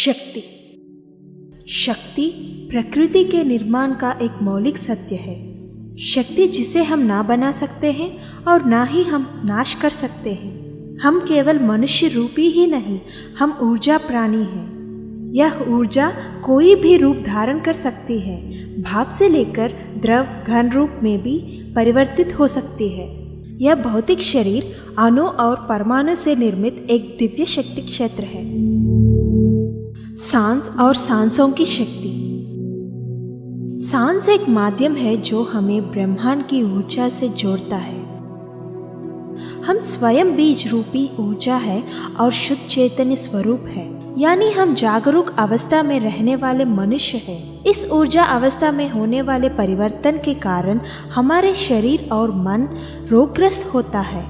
शक्ति। शक्ति प्रकृति के निर्माण का एक मौलिक सत्य है। शक्ति जिसे हम ना बना सकते हैं और ना ही हम नाश कर सकते हैं। हम केवल मनुष्य रूपी ही नहीं, हम ऊर्जा प्राणी हैं। यह ऊर्जा कोई भी रूप धारण कर सकती है, भाप से लेकर द्रव घन रूप में भी परिवर्तित हो सकती है। यह भौतिक शरीर अणु और परमाणु से निर्मित एक दिव्य शक्ति क्षेत्र है। सांस और सांसों की शक्ति। सांस एक माध्यम है जो हमें ब्रह्मांड की ऊर्जा से जोड़ता है। हम स्वयं बीज रूपी ऊर्जा है और शुद्ध चैतन्य स्वरूप है, यानी हम जागरूक अवस्था में रहने वाले मनुष्य हैं। इस ऊर्जा अवस्था में होने वाले परिवर्तन के कारण हमारे शरीर और मन रोगग्रस्त होता है।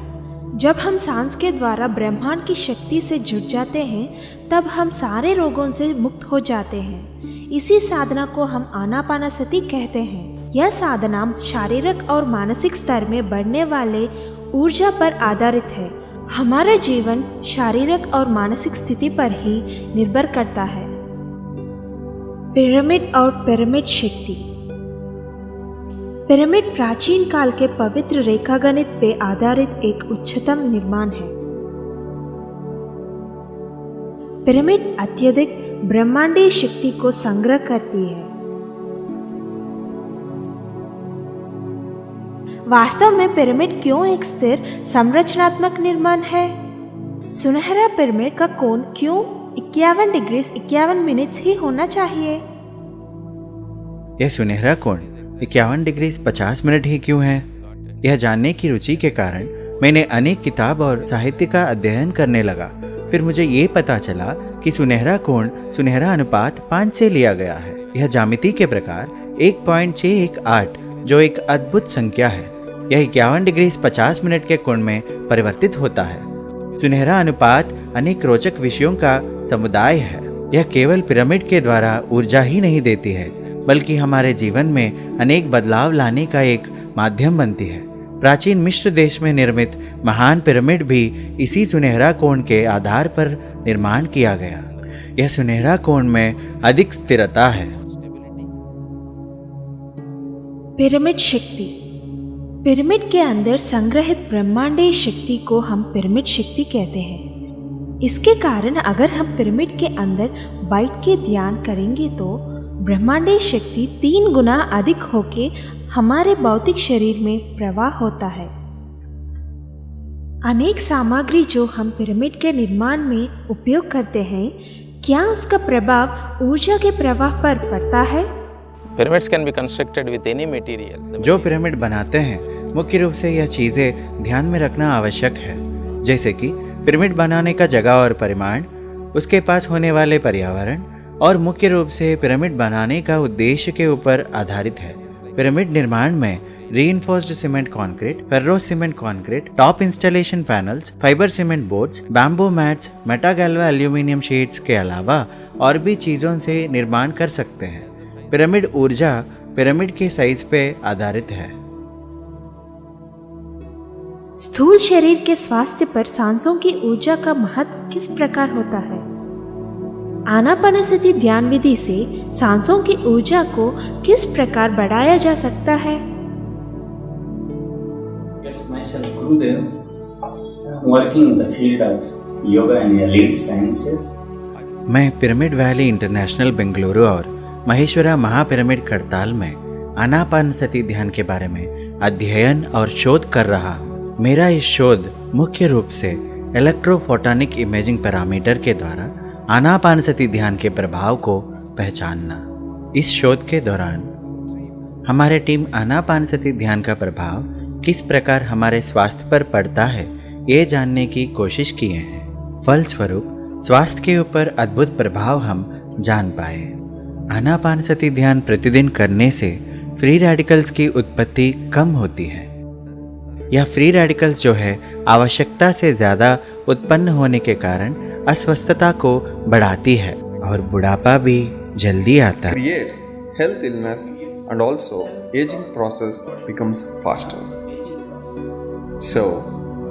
जब हम सांस के द्वारा ब्रह्मांड की शक्ति से जुड़ जाते हैं, तब हम सारे रोगों से मुक्त हो जाते हैं। इसी साधना को हम आनापानसति कहते हैं। यह साधना शारीरिक और मानसिक स्तर में बढ़ने वाले ऊर्जा पर आधारित है। हमारा जीवन शारीरिक और मानसिक स्थिति पर ही निर्भर करता है। पिरामिड और पिरामिड शक्ति। पिरामिड प्राचीन काल के पवित्र रेखागणित पे आधारित एक उच्चतम निर्माण है। पिरामिड अत्यधिक ब्रह्मांडीय शक्ति को संग्रह करती है। वास्तव में पिरामिड क्यों एक स्थिर संरचनात्मक निर्माण है? सुनहरा पिरामिड का कोण क्यों 51 डिग्री 51 मिनट ही होना चाहिए? यह सुनहरा कोण 51 डिग्री 50 मिनट ही क्यों है? यह जानने की रुचि के कारण मैंने अनेक किताब और साहित्य का अध्ययन करने लगा। फिर मुझे ये पता चला कि सुनहरा कोण सुनहरा अनुपात 5 से लिया गया है। यह ज्यामिति के प्रकार 1.618 जो एक अद्भुत संख्या है। यह 51 डिग्री 50 मिनट के कोण में परिवर्तित होता है। सुनहरा अनुपात अनेक रोचक विषयों का समुदाय है। यह केवल पिरामिड के द्वारा ऊर्जा ही नहीं देती है, बल्कि हमारे जीवन में अनेक बदलाव लाने का एक माध्यम बनती है। प्राचीन मिस्र देश में निर्मित महान पिरामिड भी इसी सुनहरा कोण के आधार पर निर्माण किया गया। यह सुनहरा कोण में अधिक स्थिरता है। पिरामिड शक्ति। पिरामिड के अंदर संग्रहित ब्रह्मांडीय शक्ति को हम पिरामिड शक्ति कहते हैं। इसके कारण अगर हम पिरामिड के अंदर बैठ के ध्यान करेंगे तो ब्रह्मांडीय शक्ति 3 गुना अधिक होके हमारे भौतिक शरीर में प्रवाह होता है। अनेक सामग्री जो हम पिरामिड के निर्माण में उपयोग करते हैं, क्या उसका प्रभाव ऊर्जा के प्रवाह पर पड़ता है? Pyramids can be constructed with any material. जो पिरामिड बनाते हैं, मुख्य रूप से यह चीजें ध्यान में रखना आवश्यक है, जैसे कि पिरामिड बनाने का जगह और परिमाण, उसके पास होने वाले पर्यावरण और मुख्य रूप से पिरामिड बनाने का उद्देश्य के ऊपर आधारित है। पिरामिड निर्माण में reinforced cement concrete, ferro cement concrete, top installation panels, fibre cement boards, bamboo mats, मेटागैल्वा एल्यूमिनियम शीट्स के अलावा और भी चीजों से निर्माण कर सकते हैं। पिरामिड ऊर्जा पिरामिड के साइज पे आधारित है। स्थूल शरीर के स्वास्थ्य पर सांसों की ऊर्जा का महत्व किस प्रकार होता है? आनापानसति ध्यान विधि से सांसों की ऊर्जा को किस प्रकार बढ़ाया जा सकता है? Yes, myself Gurudev, working in the field of yoga and allied sciences. मैं पिरामिड वैली इंटरनेशनल बेंगलुरु और महेश्वरा महापिरामिड करताल में आनापानसति ध्यान के बारे में अध्ययन और शोध कर रहा हूँ। मेरा इस शोध मुख्य रूप से इलेक्ट्रोफोटोनिक इमेजिंग पैरामीटर के द्वारा आनापानसति ध्यान के प्रभाव को पहचानना। इस शोध के दौरान हमारे टीम आनापानसति ध्यान का प्रभाव किस प्रकार हमारे स्वास्थ्य पर पड़ता है, ये जानने की कोशिश किए हैं। फलस्वरूप स्वास्थ्य के ऊपर अद्भुत प्रभाव हम जान पाए। आनापानसति ध्यान प्रतिदिन करने से फ्री रेडिकल्स की उत्पत्ति कम होती है। यह फ्री रेडिकल्स जो है आवश्यकता से ज़्यादा उत्पन्न होने के कारण अस्वस्थता को बढ़ाती है और बुढ़ापा भी जल्दी आता है। Creates health illness and also aging process becomes faster. So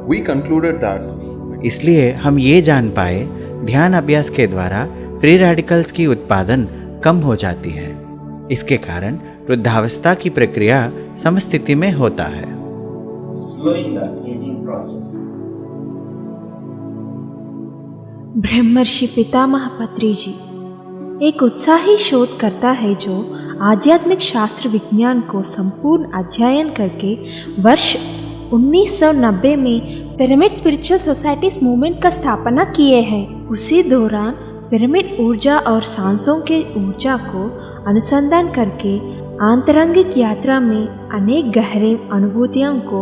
we concluded that इसलिए हम ये जान पाए ध्यान अभ्यास के द्वारा फ्री रेडिकल्स की उत्पादन कम हो जाती है। इसके कारण वृद्धावस्था की प्रक्रिया समस्थिति में होता है। slowing the aging process. ब्रह्मर्षि पितामह पत्री जी एक उत्साही शोधकर्ता है जो आध्यात्मिक शास्त्र विज्ञान को संपूर्ण अध्ययन करके वर्ष 1990 में पिरामिड स्पिरिचुअल सोसाइटीज मूवमेंट का स्थापना किए हैं। उसी दौरान पिरामिड ऊर्जा और सांसों के ऊर्जा को अनुसंधान करके आंतरंगिक यात्रा में अनेक गहरे अनुभूतियों को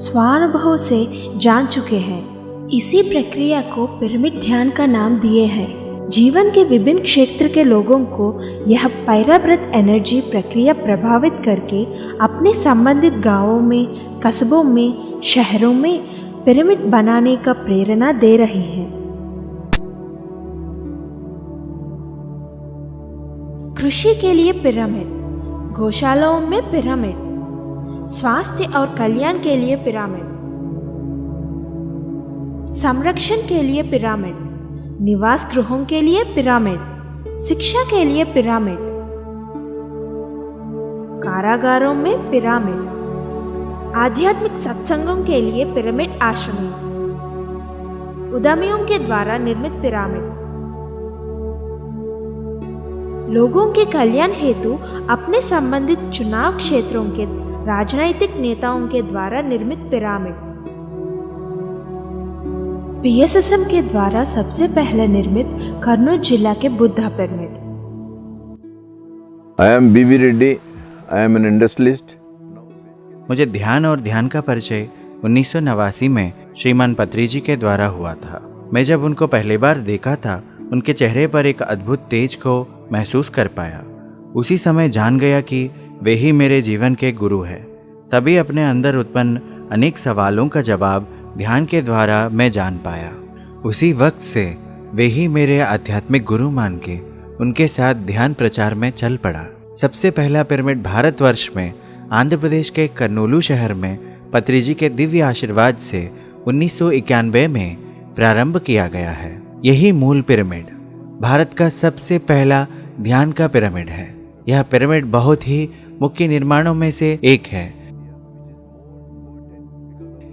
स्वानुभव से जान चुके हैं। इसी प्रक्रिया को पिरामिड ध्यान का नाम दिए हैं। जीवन के विभिन्न क्षेत्र के लोगों को यह पैराव्रत एनर्जी प्रक्रिया प्रभावित करके अपने संबंधित गांवों में, कस्बों में, शहरों में पिरामिड बनाने का प्रेरणा दे रही है। कृषि के लिए पिरामिड, गौशालाओं में पिरामिड, स्वास्थ्य और कल्याण के लिए पिरामिड, संरक्षण के लिए पिरामिड, निवास गृहों के लिए पिरामिड, शिक्षा के लिए पिरामिड, कारागारों में पिरामिड, आध्यात्मिक सत्संगों के लिए पिरामिड आश्रम, उद्यमियों के द्वारा निर्मित पिरामिड, लोगों के कल्याण हेतु अपने संबंधित चुनाव क्षेत्रों के राजनीतिक नेताओं के द्वारा निर्मित पिरामिड, पीएसएसएम के द्वारा सबसे पहले निर्मित कर्नूल जिला के Buddha pyramid. I am B.V. Reddy. I am an industrialist. मुझे ध्यान और ध्यान का परिचय 1989 में श्रीमान पत्री जी के द्वारा हुआ था। मैं जब उनको पहली बार देखा था, उनके चेहरे पर एक अद्भुत तेज को महसूस कर पाया। उसी समय जान गया कि वे ही मेरे जीवन के गुरु हैं। तभी अपने अंदर उत्पन्न अनेक सवालों का जवाब ध्यान के द्वारा मैं जान पाया। उसी वक्त से वे ही मेरे आध्यात्मिक गुरु मान के उनके साथ ध्यान प्रचार में चल पड़ा। सबसे पहला पिरामिड भारतवर्ष में आंध्र प्रदेश के कर्नूलू शहर में पत्री जी के दिव्य आशीर्वाद से 1991 में प्रारंभ किया गया है। यही मूल पिरामिड भारत का सबसे पहला ध्यान का पिरामिड है। यह पिरामिड बहुत ही मुख्य निर्माणों में से एक है,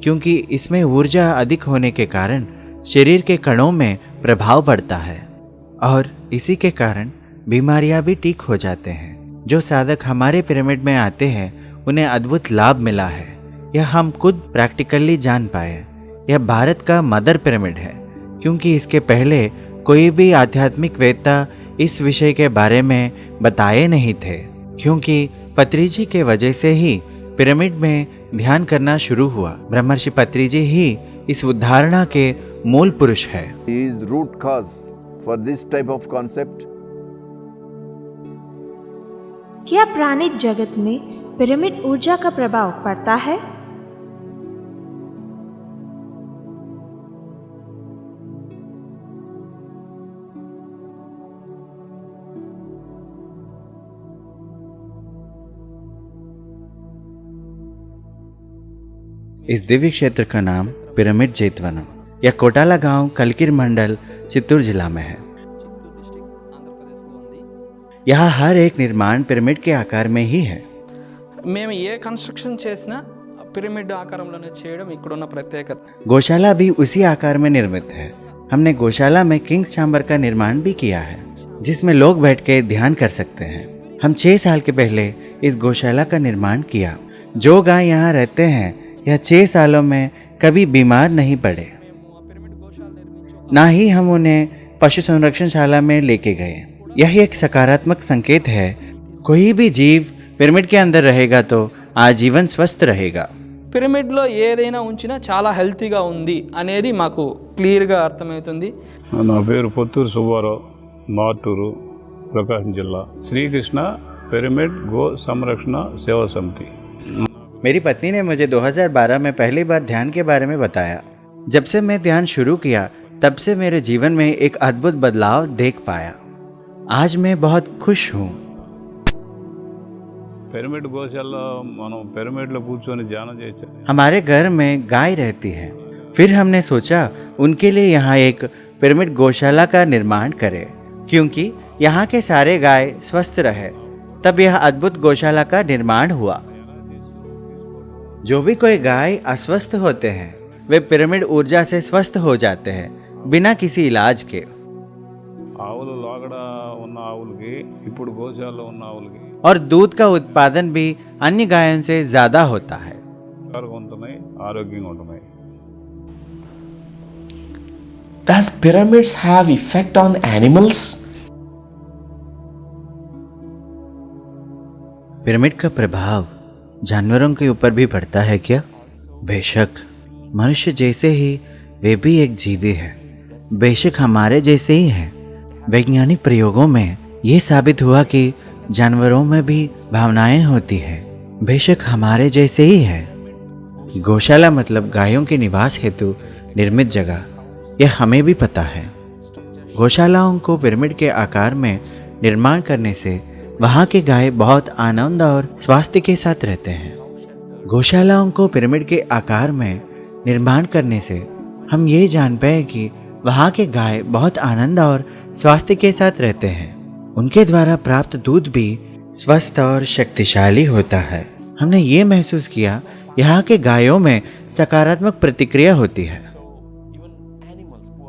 क्योंकि इसमें ऊर्जा अधिक होने के कारण शरीर के कणों में प्रभाव पड़ता है और इसी के कारण बीमारियां भी ठीक हो जाते हैं। जो साधक हमारे पिरामिड में आते हैं उन्हें अद्भुत लाभ मिला है। यह हम खुद प्रैक्टिकली जान पाए। यह भारत का मदर पिरामिड है, क्योंकि इसके पहले कोई भी आध्यात्मिक वेत्ता इस विषय के बारे में बताए नहीं थे। क्योंकि पत्री जी के वजह से ही पिरामिड में ध्यान करना शुरू हुआ। ब्रह्मर्षि पत्री जी ही इस उद्धारणा के मूल पुरुष है। He is root cause for this type of concept. क्या प्राणिक जगत में पिरामिड ऊर्जा का प्रभाव पड़ता है? इस दिव्य क्षेत्र का नाम पिरामिड जेतवनम या कोटाला गांव कलकिर मंडल चित्तूर जिला में है। यहाँ हर एक निर्माण पिरामिड के आकार में ही है। మేము ఏ కన్స్ట్రక్షన్ చేసినా పిరమిడ్ ఆకారంలోనే చేయడం ఇక్కడున్న ప్రత్యేకత। गौशाला भी उसी आकार में निर्मित है। हमने गौशाला में किंग्स चैम्बर का निर्माण भी किया है, जिसमें लोग बैठ के ध्यान कर सकते हैं। हम 6 साल के पहले इस गौशाला का निर्माण किया। जो गाय यहाँ रहते हैं यह 6 सालों में कभी बीमार नहीं पड़े, ना ही हम उन्हें पशु संरक्षणशाला में लेके गए। यह एक सकारात्मक संकेत है। कोई भी जीव पिरामिड के अंदर रहेगा तो आजीवन स्वस्थ रहेगा। పిరమిడ్లో ఏదైనా ఉంచినా చాలా హెల్తీగా ఉంది అనేది మాకు క్లియర్గా అర్థమవుతుంది। నా పేరు పొత్తూరు సుబ్బారావు, మార్టూరు, ప్రకాశం జిల్లా। శ్రీకృష్ణ పిరమిడ్ గో సంరక్షణ సేవా సమితి। मेरी पत्नी ने मुझे 2012 में पहली बार ध्यान के बारे में बताया। जब से मैं ध्यान शुरू किया तब से मेरे जीवन में एक अद्भुत बदलाव देख पाया। आज मैं बहुत खुश हूँ। పిరమిడ్ గోశాల మనం పిరమిడ్లో కూర్చొని ధ్యానం చేస్తే हमारे घर में गाय रहती है, फिर हमने सोचा उनके लिए यहाँ एक पिरामिड गौशाला का निर्माण करें। क्योंकि यहाँ के सारे गाय स्वस्थ रहे, तब यह अद्भुत गौशाला का निर्माण हुआ। जो भी कोई गाय अस्वस्थ होते हैं वे पिरामिड ऊर्जा से स्वस्थ हो जाते हैं बिना किसी इलाज के। ఆవులు లోగడ ఉన్న ఆవులకి ఇప్పుడు గోశాలలో ఉన్న ఆవులకి और दूध का उत्पादन भी अन्य गायों से ज्यादा होता है। ఉంటున్నాయి, ఆరోగ్యంగా ఉంటున్నాయి. Does pyramids have effect on animals? Pyramid का प्रभाव जानवरों के ऊपर भी पड़ता है क्या? बेशक, मनुष्य जैसे ही वे भी एक जीवी है, बेशक हमारे जैसे ही है। वैज्ञानिक प्रयोगों में ये साबित हुआ कि जानवरों में भी भावनाएं होती है, बेशक हमारे जैसे ही है। गौशाला मतलब गायों के निवास हेतु निर्मित जगह, यह हमें भी पता है। गौशालाओं को पिरामिड के आकार में निर्माण करने से वहाँ के गाय बहुत आनंद और स्वास्थ्य के साथ रहते हैं। गौशालाओं को पिरामिड के आकार में निर्माण करने से हम ये जान पाए कि वहाँ के गाय बहुत आनंद और स्वास्थ्य के साथ रहते हैं। उनके द्वारा प्राप्त दूध भी स्वस्थ और शक्तिशाली होता है। हमने ये महसूस किया यहाँ के गायों में सकारात्मक प्रतिक्रिया होती है।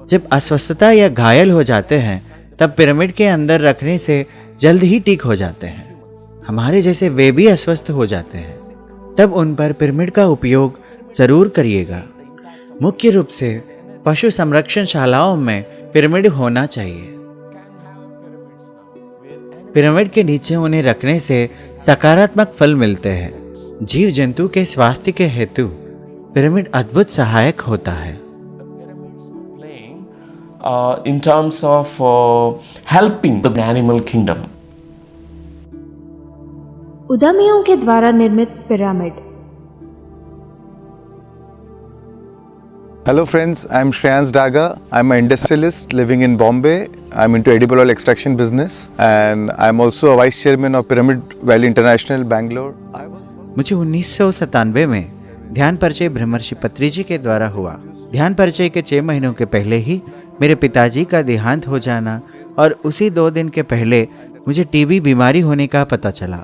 जब अस्वस्थता या घायल हो जाते हैं तब पिरामिड के अंदर रखने से जल्द ही ठीक हो जाते हैं। हमारे जैसे वे भी अस्वस्थ हो जाते हैं, तब उन पर पिरामिड का उपयोग जरूर करिएगा। मुख्य रूप से पशु संरक्षण शालाओं में पिरामिड होना चाहिए। पिरामिड के नीचे उन्हें रखने से सकारात्मक फल मिलते हैं। जीव जंतु के स्वास्थ्य के हेतु पिरामिड अद्भुत सहायक होता है। In terms of helping the animal kingdom. उद्यमियों के द्वारा निर्मित pyramid. Hello friends, I'm Shreyans Daga. I'm an industrialist living in Bombay. I'm into edible oil extraction business and I'm also a vice chairman of Pyramid Valley International, Bangalore. मुझे 1997 में ध्यान परिचय ब्रह्मर्षि पत्री जी के द्वारा हुआ। ध्यान परिचय के 6 महीनों के पहले ही मेरे पिताजी का देहांत हो जाना और उसी 2 दिन के पहले मुझे टीबी बीमारी होने का पता चला।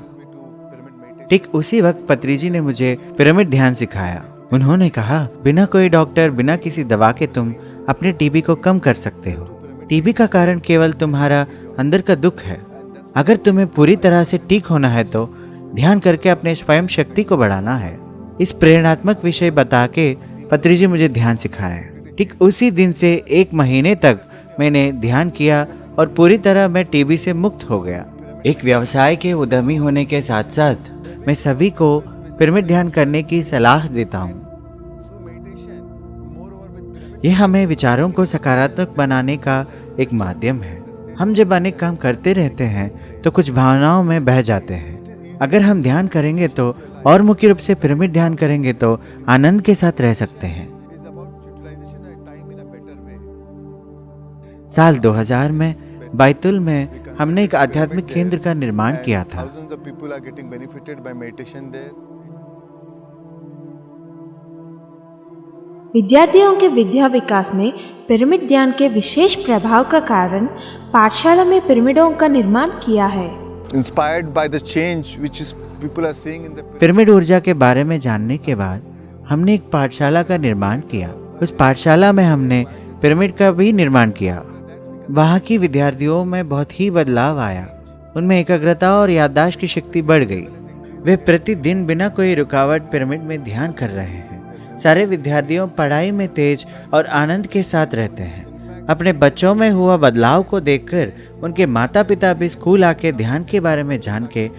ठीक उसी वक्त पत्री जी ने मुझे पिरामिड ध्यान सिखाया। उन्होंने कहा, बिना कोई डॉक्टर, बिना किसी दवा के तुम अपने टीबी को कम कर सकते हो। टीबी का कारण केवल तुम्हारा अंदर का दुख है। अगर तुम्हें पूरी तरह से ठीक होना है तो ध्यान करके अपने स्वयं शक्ति को बढ़ाना है। इस प्रेरणात्मक विषय बता के पत्री जी मुझे ध्यान सिखाया। ठीक उसी दिन से 1 महीने तक मैंने ध्यान किया और पूरी तरह मैं टीबी से मुक्त हो गया। एक व्यवसाय के उद्यमी होने के साथ साथ मैं सभी को पिरामिड ध्यान करने की सलाह देता हूँ। यह हमें विचारों को सकारात्मक बनाने का एक माध्यम है। हम जब अनेक काम करते रहते हैं तो कुछ भावनाओं में बह जाते हैं। अगर हम ध्यान करेंगे तो और मुख्य रूप से पिरामिड ध्यान करेंगे तो आनंद के साथ रह सकते हैं। साल 2000 में बैतुल में हमने एक आध्यात्मिक केंद्र का निर्माण किया था। विद्यार्थियों के विद्या विकास में पिरामिड ध्यान के विशेष प्रभाव का कारण पाठशाला में पिरामिडों का निर्माण किया है। Inspired by the change which is people are seeing in the pyramid ऊर्जा के बारे में जानने के बाद हमने एक पाठशाला का निर्माण किया। उस पाठशाला में हमने पिरामिड का भी निर्माण किया। वहाँ की विद्यार्थियों में बहुत ही बदलाव आया। उनमें एकाग्रता और याददाश्त की शक्ति बढ़ गई। वे प्रतिदिन बिना कोई रुकावट पिरामिड में ध्यान कर रहे हैं। सारे विद्यार्थियों पढ़ाई में तेज और आनंद के साथ रहते हैं। अपने बच्चों में हुआ बदलाव को देखकर उनके माता पिता भी स्कूल आके ध्यान के बारे में जान के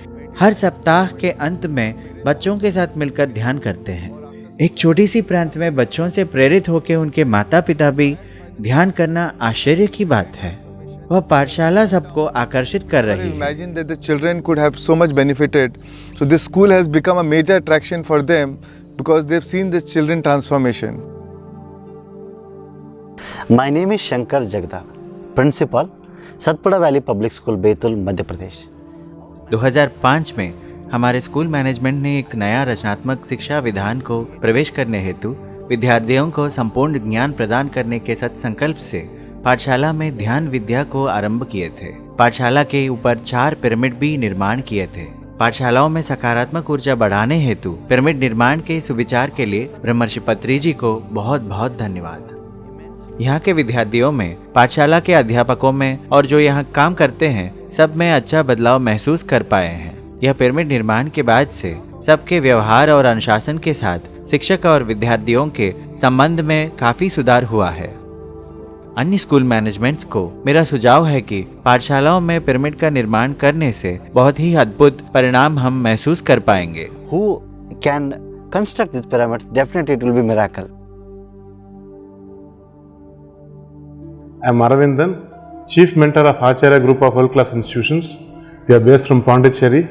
हर सप्ताह के अंत में बच्चों के साथ मिलकर ध्यान करते हैं। एक छोटी सी प्रांत में बच्चों से प्रेरित होकर उनके माता पिता भी ध्यान करना आश्चर्य की बात है। वह पाठशाला सबको आकर्षित कर रही है। Imagine that the children could have so much benefited. So this school has become a major attraction for them because they've seen the children transformation. My name is Shankar Jagda, Principal, Satpura Valley Public School, Baitul, Madhya Pradesh. 2005 में हमारे school management ने एक नया रचनात्मक शिक्षा विधान को प्रवेश करने हेतु विद्यार्थियों को संपूर्ण ज्ञान प्रदान करने के सत् संकल्प से पाठशाला में ध्यान विद्या को आरंभ किए थे। पाठशाला के ऊपर 4 पिरामिड भी निर्माण किए थे। पाठशालाओं में सकारात्मक ऊर्जा बढ़ाने हेतु पिरामिड निर्माण के सुविचार के लिए ब्रह्मर्षि पत्री जी को बहुत बहुत धन्यवाद। यहाँ के विद्यार्थियों में, पाठशाला के अध्यापकों में और जो यहाँ काम करते हैं, सब में अच्छा बदलाव महसूस कर पाए हैं। यह पिरामिड निर्माण के बाद से सबके व्यवहार और अनुशासन के साथ शिक्षक और विद्यार्थियों के संबंध में काफी सुधार हुआ है। अन्य स्कूल मैनेजमेंट्स को मेरा सुझाव है कि पाठशालाओं में पिरामिड का निर्माण करने से बहुत ही अद्भुत परिणाम हम महसूस कर पाएंगे। Who can construct these pyramids? Definitely it will be miracle. I am Aravindan, Chief Mentor of Acharya Group of World Class Institutions. We are based from Pondicherry.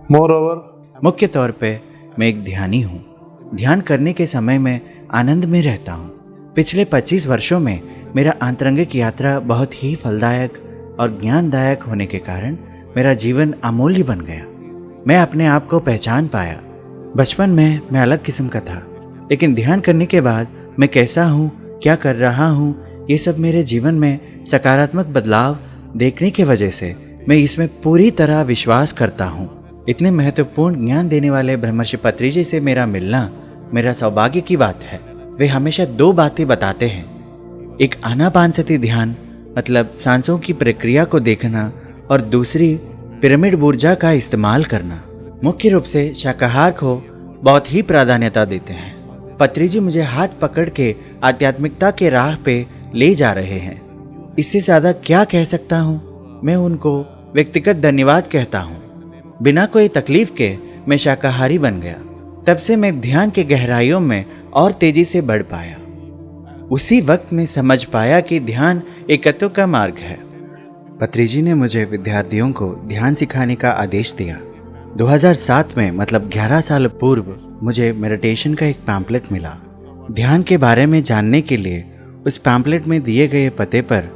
Moreover, मुख्य तौर पे मैं एक ध्यानी हूँ। ध्यान करने के समय में आनंद में रहता हूँ। पिछले 25 वर्षों में मेरा आंतरिक यात्रा बहुत ही फलदायक और ज्ञानदायक होने के कारण मेरा जीवन अमूल्य बन गया। मैं अपने आप को पहचान पाया। बचपन में मैं अलग किस्म का था, लेकिन ध्यान करने के बाद मैं कैसा हूँ, क्या कर रहा हूँ, ये सब मेरे जीवन में सकारात्मक बदलाव देखने की वजह से मैं इसमें पूरी तरह विश्वास करता हूँ। इतने महत्वपूर्ण ज्ञान देने वाले ब्रह्मर्षि पत्री जी से मेरा मिलना मेरा सौभाग्य की बात है। वे हमेशा 2 बातें बताते हैं, एक आनापानसती ध्यान मतलब सांसों की प्रक्रिया को देखना और दूसरी पिरामिड ऊर्जा का इस्तेमाल करना। मुख्य रूप से शाकाहार को बहुत ही प्राधान्यता देते हैं। पत्री जी मुझे हाथ पकड़ के आध्यात्मिकता के राह पे ले जा रहे हैं। इससे ज़्यादा क्या कह सकता हूँ। मैं उनको व्यक्तिगत धन्यवाद कहता हूँ। बिना कोई तकलीफ के मैं शाकाहारी बन गया। तब से मैं ध्यान के गहराइयों में और तेजी से बढ़ पाया। उसी वक्त में समझ पाया कि ध्यान एकत्व का मार्ग है। पत्री जी ने मुझे विद्यार्थियों को ध्यान सिखाने का आदेश दिया। 2007 में मतलब 11 साल पूर्व मुझे मेडिटेशन का एक पैम्पलेट मिला। ध्यान के बारे में जानने के लिए उस पैम्पलेट में दिए गए पते पर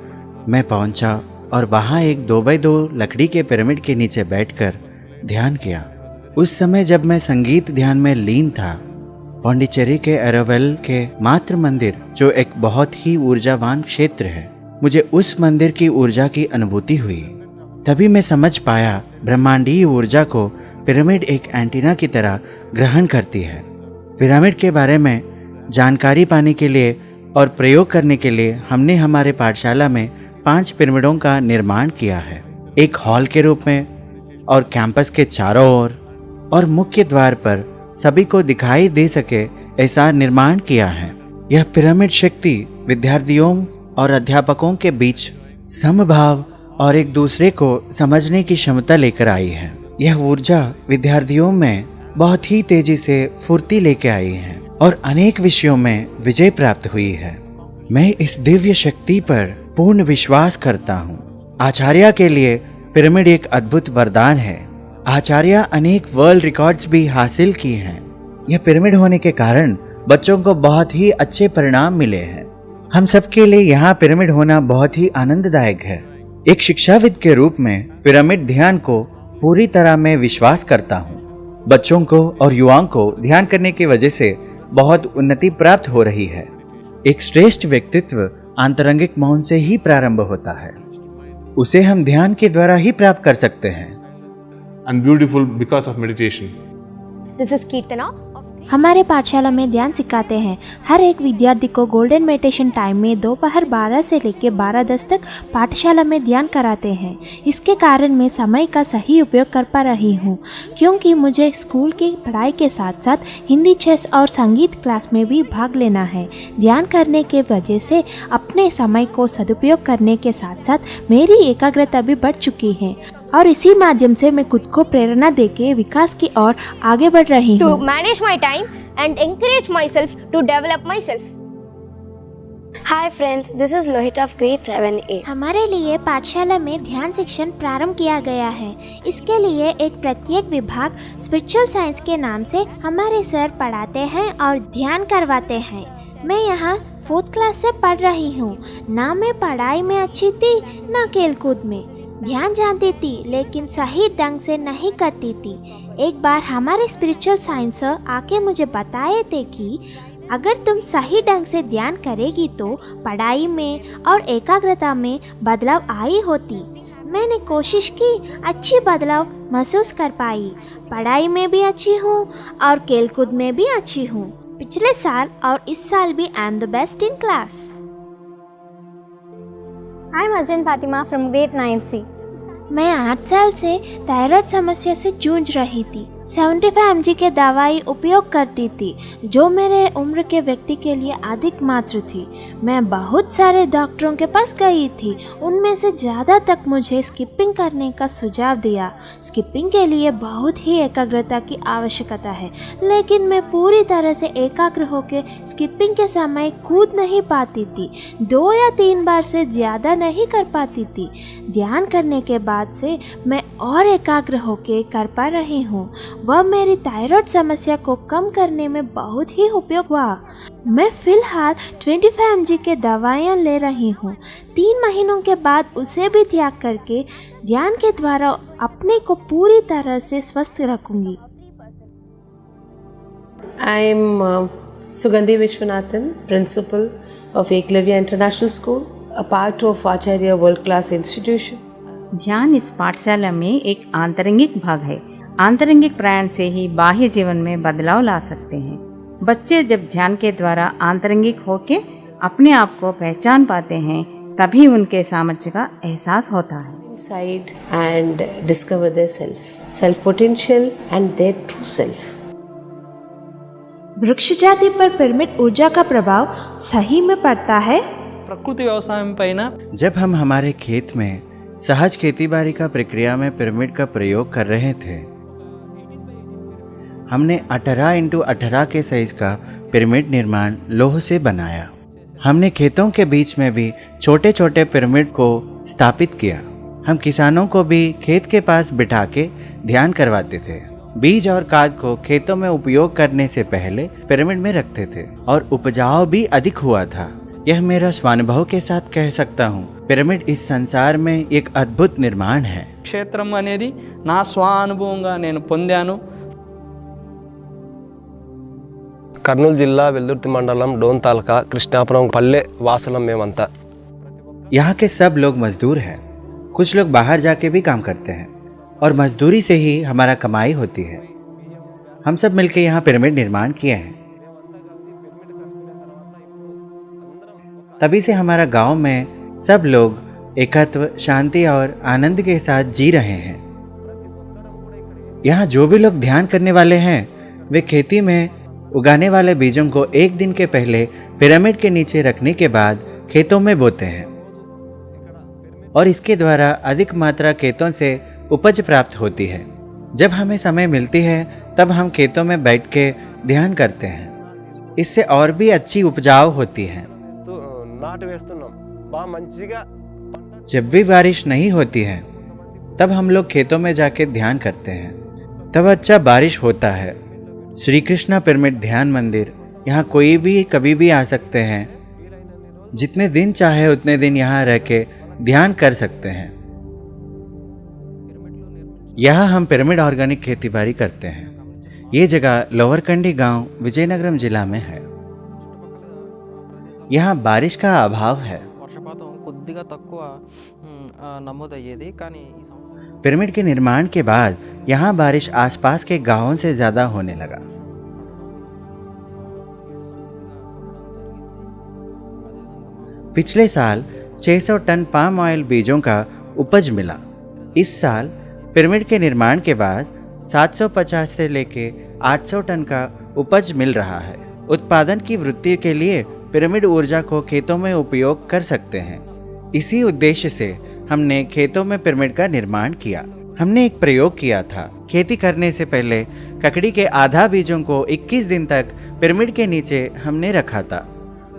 मैं पहुंचा और वहां एक 2x2 लकड़ी के पिरामिड के नीचे बैठकर ध्यान किया। उस समय जब मैं संगीत ध्यान में लीन था, पौंडीचेरी के एरोवेल के मातृ मंदिर, जो एक बहुत ही ऊर्जावान क्षेत्र है, मुझे उस मंदिर की ऊर्जा की अनुभूति हुई। तभी मैं समझ पाया ब्रह्मांडीय ऊर्जा को पिरामिड एक एंटीना की तरह ग्रहण करती है। पिरामिड के बारे में जानकारी पाने के लिए और प्रयोग करने के लिए हमने हमारे पाठशाला में 5 पिरामिडों का निर्माण किया है, एक हॉल के रूप में और कैंपस के चारों ओर और मुख्य द्वार पर सभी को दिखाई दे सके ऐसा निर्माण किया है। यह पिरामिड शक्ति विद्यार्थियों और अध्यापकों के बीच समभाव और एक दूसरे को समझने की क्षमता लेकर आई है। यह ऊर्जा विद्यार्थियों में बहुत ही तेजी से फुर्ती लेके आई है और अनेक विषयों में विजय प्राप्त हुई है। मैं इस दिव्य शक्ति पर पूर्ण विश्वास करता हूँ। आचार्य के लिए पिरामिड एक अद्भुत वरदान है। आचार्य अनेक वर्ल्ड रिकॉर्ड्स भी हासिल किए हैं। यह पिरामिड होने के कारण बच्चों को बहुत ही अच्छे परिणाम मिले हैं। हम सबके लिए यहाँ पिरामिड होना बहुत ही आनंददायक है। एक शिक्षाविद के रूप में पिरामिड ध्यान को पूरी तरह मैं विश्वास करता हूँ। बच्चों को और युवाओं को ध्यान करने की वजह से बहुत उन्नति प्राप्त हो रही है। एक श्रेष्ठ व्यक्तित्व आंतरिक मौन से ही प्रारंभ होता है। उसे हम ध्यान के द्वारा ही प्राप्त कर सकते हैं। and beautiful because of meditation. This is Kirtana. हमारे पाठशाला में ध्यान सिखाते हैं। हर एक विद्यार्थी को गोल्डन मेडिटेशन टाइम में दोपहर 12 से लेकर 12:10 तक पाठशाला में ध्यान कराते हैं। इसके कारण मैं समय का सही उपयोग कर पा रही हूँ, क्योंकि मुझे स्कूल की पढ़ाई के साथ साथ हिंदी, चेस और संगीत क्लास में भी भाग लेना है। ध्यान करने के वजह से अपने समय को सदुपयोग करने के साथ साथ मेरी एकाग्रता भी बढ़ चुकी है और इसी माध्यम से मैं खुद को प्रेरणा देके विकास की ओर आगे बढ़ रही हूँ। To manage my time and encourage myself to develop myself. Hi friends, this is Lohit of grade 7A. हमारे लिए पाठशाला में ध्यान शिक्षण प्रारंभ किया गया है। इसके लिए एक प्रत्येक विभाग स्पिरिचुअल साइंस के नाम से हमारे सर पढ़ाते हैं और ध्यान करवाते हैं। मैं यहाँ 4th क्लास से पढ़ रही हूँ। ना मैं पढ़ाई में अच्छी थी, ना खेलकूद में। ध्यान जानती थी लेकिन सही ढंग से नहीं करती थी। एक बार हमारे स्पिरिचुअल साइंस आके मुझे बताए थे कि अगर तुम सही ढंग से ध्यान करेगी तो पढ़ाई में और एकाग्रता में बदलाव आई होती। मैंने कोशिश की, अच्छी बदलाव महसूस कर पाई। पढ़ाई में भी अच्छी हूँ और खेलकूद में भी अच्छी हूँ। पिछले साल और इस साल भी I am the best in class. I am Azrin Fatima from grade 9C. मैं 8 साल से थायराइड समस्या से जूझ रही थी। 75 mg के दवाई उपयोग करती थी, जो मेरे उम्र के व्यक्ति के लिए अधिक मात्र थी। मैं बहुत सारे डॉक्टरों के पास गई थी, उनमें से ज़्यादा तक मुझे स्किपिंग करने का सुझाव दिया। स्किपिंग के लिए बहुत ही एकाग्रता की आवश्यकता है, लेकिन मैं पूरी तरह से एकाग्र होकर स्किपिंग के समय कूद नहीं पाती थी। 2 या 3 बार से ज़्यादा नहीं कर पाती थी। ध्यान करने के बाद से मैं और एकाग्र होकर कर पा रही हूँ। वह मेरी थायराइड समस्या को कम करने में बहुत ही उपयोग हुआ। मैं फिलहाल 25 mg के दवाइयाँ ले रही हूँ। 3 महीनों के बाद उसे भी त्याग करके ध्यान के द्वारा अपने को पूरी तरह से स्वस्थ रखूंगी। I am Sugandhi Vishwanathan, principal of Eklavya International School, a part of Acharya World Class Institution. ध्यान इस पाठशाला में एक आंतरिक भाग है। आंतरिक प्रयाण से ही बाह्य जीवन में बदलाव ला सकते हैं। बच्चे जब ध्यान के द्वारा आंतरिक होके अपने आप को पहचान पाते हैं, तभी उनके सामर्थ्य का एहसास होता है। Inside and discover their self potential and their true self. वृक्ष जाति पर पिरामिड ऊर्जा का प्रभाव सही में पड़ता है। ప్రకృతి వ్యవసాయం పైన जब हम हमारे खेत में सहज खेतीबाड़ी का प्रक्रिया में पिरामिड का प्रयोग कर रहे थे, हमने 18x18 के साइज का पिरामिड निर्माण लोह से बनाया। हमने खेतों के बीच में भी छोटे छोटे पिरामिड को स्थापित किया। हम किसानों को भी खेत के पास बिठा के ध्यान करवाते थे। बीज और खाद को खेतों में उपयोग करने से पहले पिरामिड में रखते थे और उपजाऊ भी अधिक हुआ था। यह मेरा स्वानुभव के साथ कह सकता हूँ, पिरामिड इस संसार में एक अद्भुत निर्माण है। క్షేత్రం అనేది నా స్వానుభవంగా నేను పొందాను। కర్నూలు జిల్లా వెల్దుర్తి మండలం డోన్ తాలూకా కృష్ణాపురం పల్లె వాసులం మేమంతా। यहाँ के सब लोग मजदूर हैं। कुछ लोग बाहर जाके भी काम करते हैं और मजदूरी से ही हमारा कमाई होती है। हम सब मिलकर यहाँ पिरामिड निर्माण किए हैं। तभी से हमारा गांव में सब लोग एकत्व, शांति और आनंद के साथ जी रहे हैं। यहाँ जो भी लोग ध्यान करने वाले हैं, वे खेती में उगाने वाले बीजों को एक दिन के पहले पिरामिड के नीचे रखने के बाद खेतों में बोते हैं और इसके द्वारा अधिक मात्रा खेतों से उपज प्राप्त होती है। जब हमें समय मिलती है तब हम खेतों में बैठ के ध्यान करते हैं। इससे और भी अच्छी उपजाऊ होती है। जब भी बारिश नहीं होती है तब हम लोग खेतों में जाके ध्यान करते हैं, तब अच्छा बारिश होता है। श्री कृष्णा पिरामिड ध्यान मंदिर, यहाँ कोई भी कभी भी आ सकते हैं। जितने दिन चाहे उतने दिन यहाँ रह के ध्यान कर सकते हैं। यहाँ हम पिरामिड ऑर्गेनिक खेतीबाड़ी करते हैं। ये जगह लोअर कंडी गांव विजयनगरम जिला में है। यहाँ बारिश का अभाव है। पिरामिड के निर्माण के बाद यहाँ बारिश आसपास के गांवों से ज्यादा होने लगा। पिछले साल 600 टन पाम ऑयल बीजों का उपज मिला। इस साल पिरामिड के निर्माण के बाद 750 से लेके 800 टन का उपज मिल रहा है। उत्पादन की वृद्धि के लिए पिरामिड ऊर्जा को खेतों में उपयोग कर सकते हैं। इसी उद्देश्य से हमने खेतों में पिरामिड का निर्माण किया। हमने एक प्रयोग किया था। खेती करने से पहले ककड़ी के आधा बीजों को 21 दिन तक पिरामिड के नीचे हमने रखा था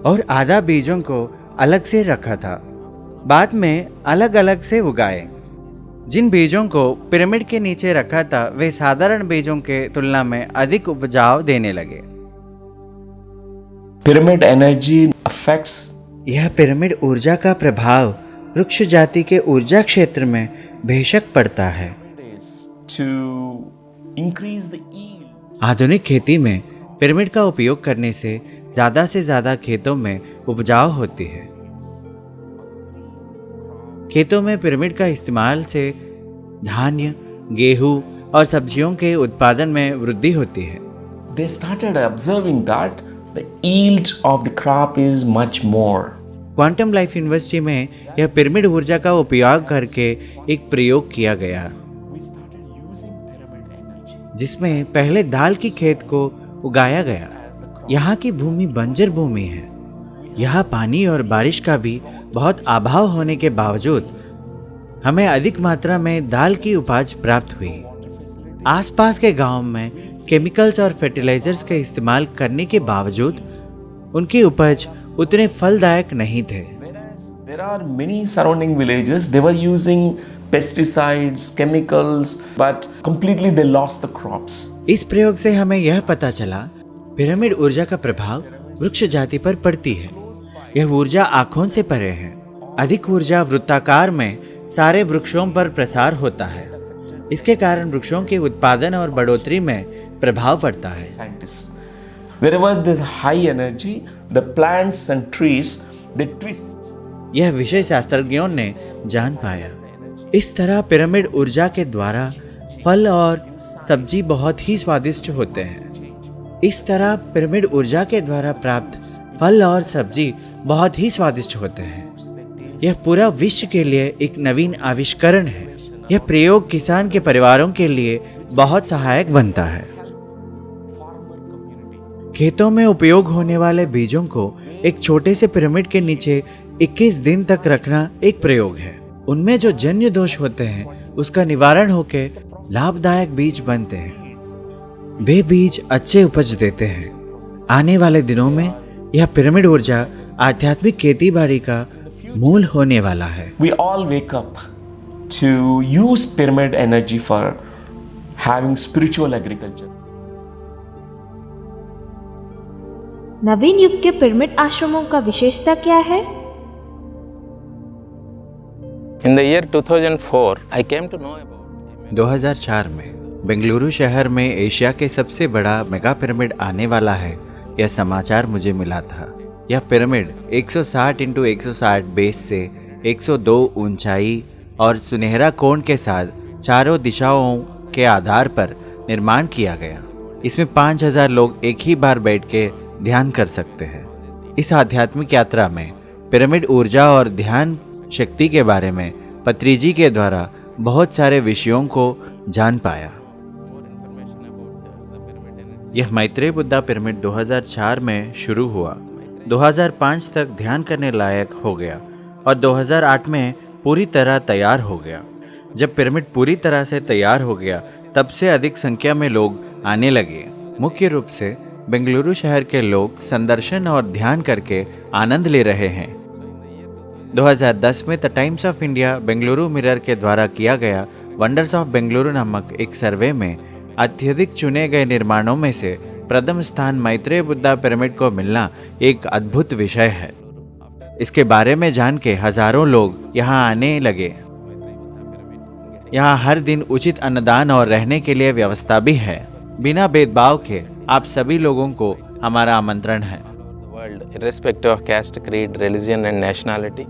और आधा बीजों को अलग से रखा था। बाद में अलग अलग से उगाए। जिन बीजों को पिरामिड के नीचे रखा था वे साधारण बीजों के तुलना में अधिक उपजाऊ देने लगे। पिरामिड एनर्जी अफेक्ट्स, यह पिरामिड ऊर्जा का प्रभाव वृक्ष जाति के ऊर्जा क्षेत्र में बेशक पड़ता है। to increase the yield. आधुनिक खेती में पिरामिड का उपयोग करने से ज़्यादा खेतों में उपजाऊ होती है। खेतों में पिरामिड का इस्तेमाल से धान्य, गेहूं और सब्जियों के उत्पादन में वृद्धि होती है। They started observing that the yield of the crop is much more. Quantum life university में यह पिरामिड ऊर्जा का उपयोग करके एक प्रयोग किया गया, जिसमें पहले दाल की खेत को उगाया गया। यहाँ की भूमि बंजर भूमि है। यहाँ पानी और बारिश का भी बहुत अभाव होने के बावजूद हमें अधिक मात्रा में दाल की उपज प्राप्त हुई। आसपास के गांव में केमिकल्स और फर्टिलाइजर्स का इस्तेमाल करने के बावजूद उनकी उपज उतने फलदायक नहीं थे। There are many surrounding villages, they were using pesticides, chemicals, but completely they lost the crops. इस प्रयोग से हमें यह पता चला पिरामिड ऊर्जा का प्रभाव वृक्ष जाति पर पड़ती है। यह ऊर्जा आंखों से परे है। अधिक ऊर्जा वृत्ताकार में सारे वृक्षों पर प्रसार होता है। इसके कारण वृक्षों के उत्पादन और बढ़ोतरी में प्रभाव पड़ता है। Wherever there is high energy, the plants and trees they twist. यह विषय शास्त्रज्ञों ने जान पाया। इस तरह पिरामिड ऊर्जा के द्वारा फल और सब्जी बहुत ही स्वादिष्ट होते हैं। इस तरह पिरामिड ऊर्जा के द्वारा प्राप्त फल और सब्जी बहुत ही स्वादिष्ट होते हैं। यह पूरा विश्व के लिए एक नवीन आविष्करण है। यह प्रयोग किसान के परिवारों के लिए बहुत सहायक बनता है। खेतों में उपयोग होने वाले बीजों को एक छोटे से पिरामिड के नीचे 21 दिन तक रखना एक प्रयोग है। उनमें जो जन्य दोष होते हैं उसका निवारण होकर लाभदायक बीज बनते हैं। वे बीज अच्छे उपज देते हैं। आने वाले दिनों में यह पिरामिड ऊर्जा आध्यात्मिक खेती-बाड़ी का मूल होने वाला है। We all wake up to use pyramid energy for having spiritual agriculture. नवीन युग के पिरामिड आश्रमों का विशेषता क्या है? In the year 2004, I came to know about 2004 में बेंगलुरु शहर में एशिया के सबसे बड़ा मेगा पिरामिड आने वाला है, यह समाचार मुझे मिला था। यह पिरामिड 160 × 160 बेस से 102 ऊंचाई और सुनहरा कोण के साथ चारों दिशाओं के आधार पर निर्माण किया गया। इसमें 5000 लोग एक ही बार बैठ के ध्यान कर सकते हैं। इस आध्यात्मिक यात्रा में पिरामिड ऊर्जा और ध्यान शक्ति के बारे में पत्रिजी के द्वारा बहुत सारे विषयों को जान पाया। यह मैत्रेय बुद्धा पिरामिड 2004 में शुरू हुआ, 2005 तक ध्यान करने लायक हो गया और 2008 में पूरी तरह तैयार हो गया। जब पिरामिड पूरी तरह से तैयार हो गया तब से अधिक संख्या में लोग आने लगे। मुख्य रूप से बेंगलुरु शहर के लोग संदर्शन और ध्यान करके आनंद ले रहे हैं। 2010 में the times of India Bengaluru mirror के द्वारा किया गया वंडर्स ऑफ बेंगलुरु नामक एक सर्वे में अत्यधिक चुने गए निर्माणों में से प्रथम स्थान मैत्रेय बुद्धा पिरामिड को मिलना एक अद्भुत विषय है। इसके बारे में जान के हजारों लोग यहाँ आने लगे। यहाँ हर दिन उचित अन्नदान और रहने के लिए व्यवस्था भी है। बिना भेदभाव के आप सभी लोगों को हमारा आमंत्रण है। world, irrespective of caste, creed, religion, and nationality.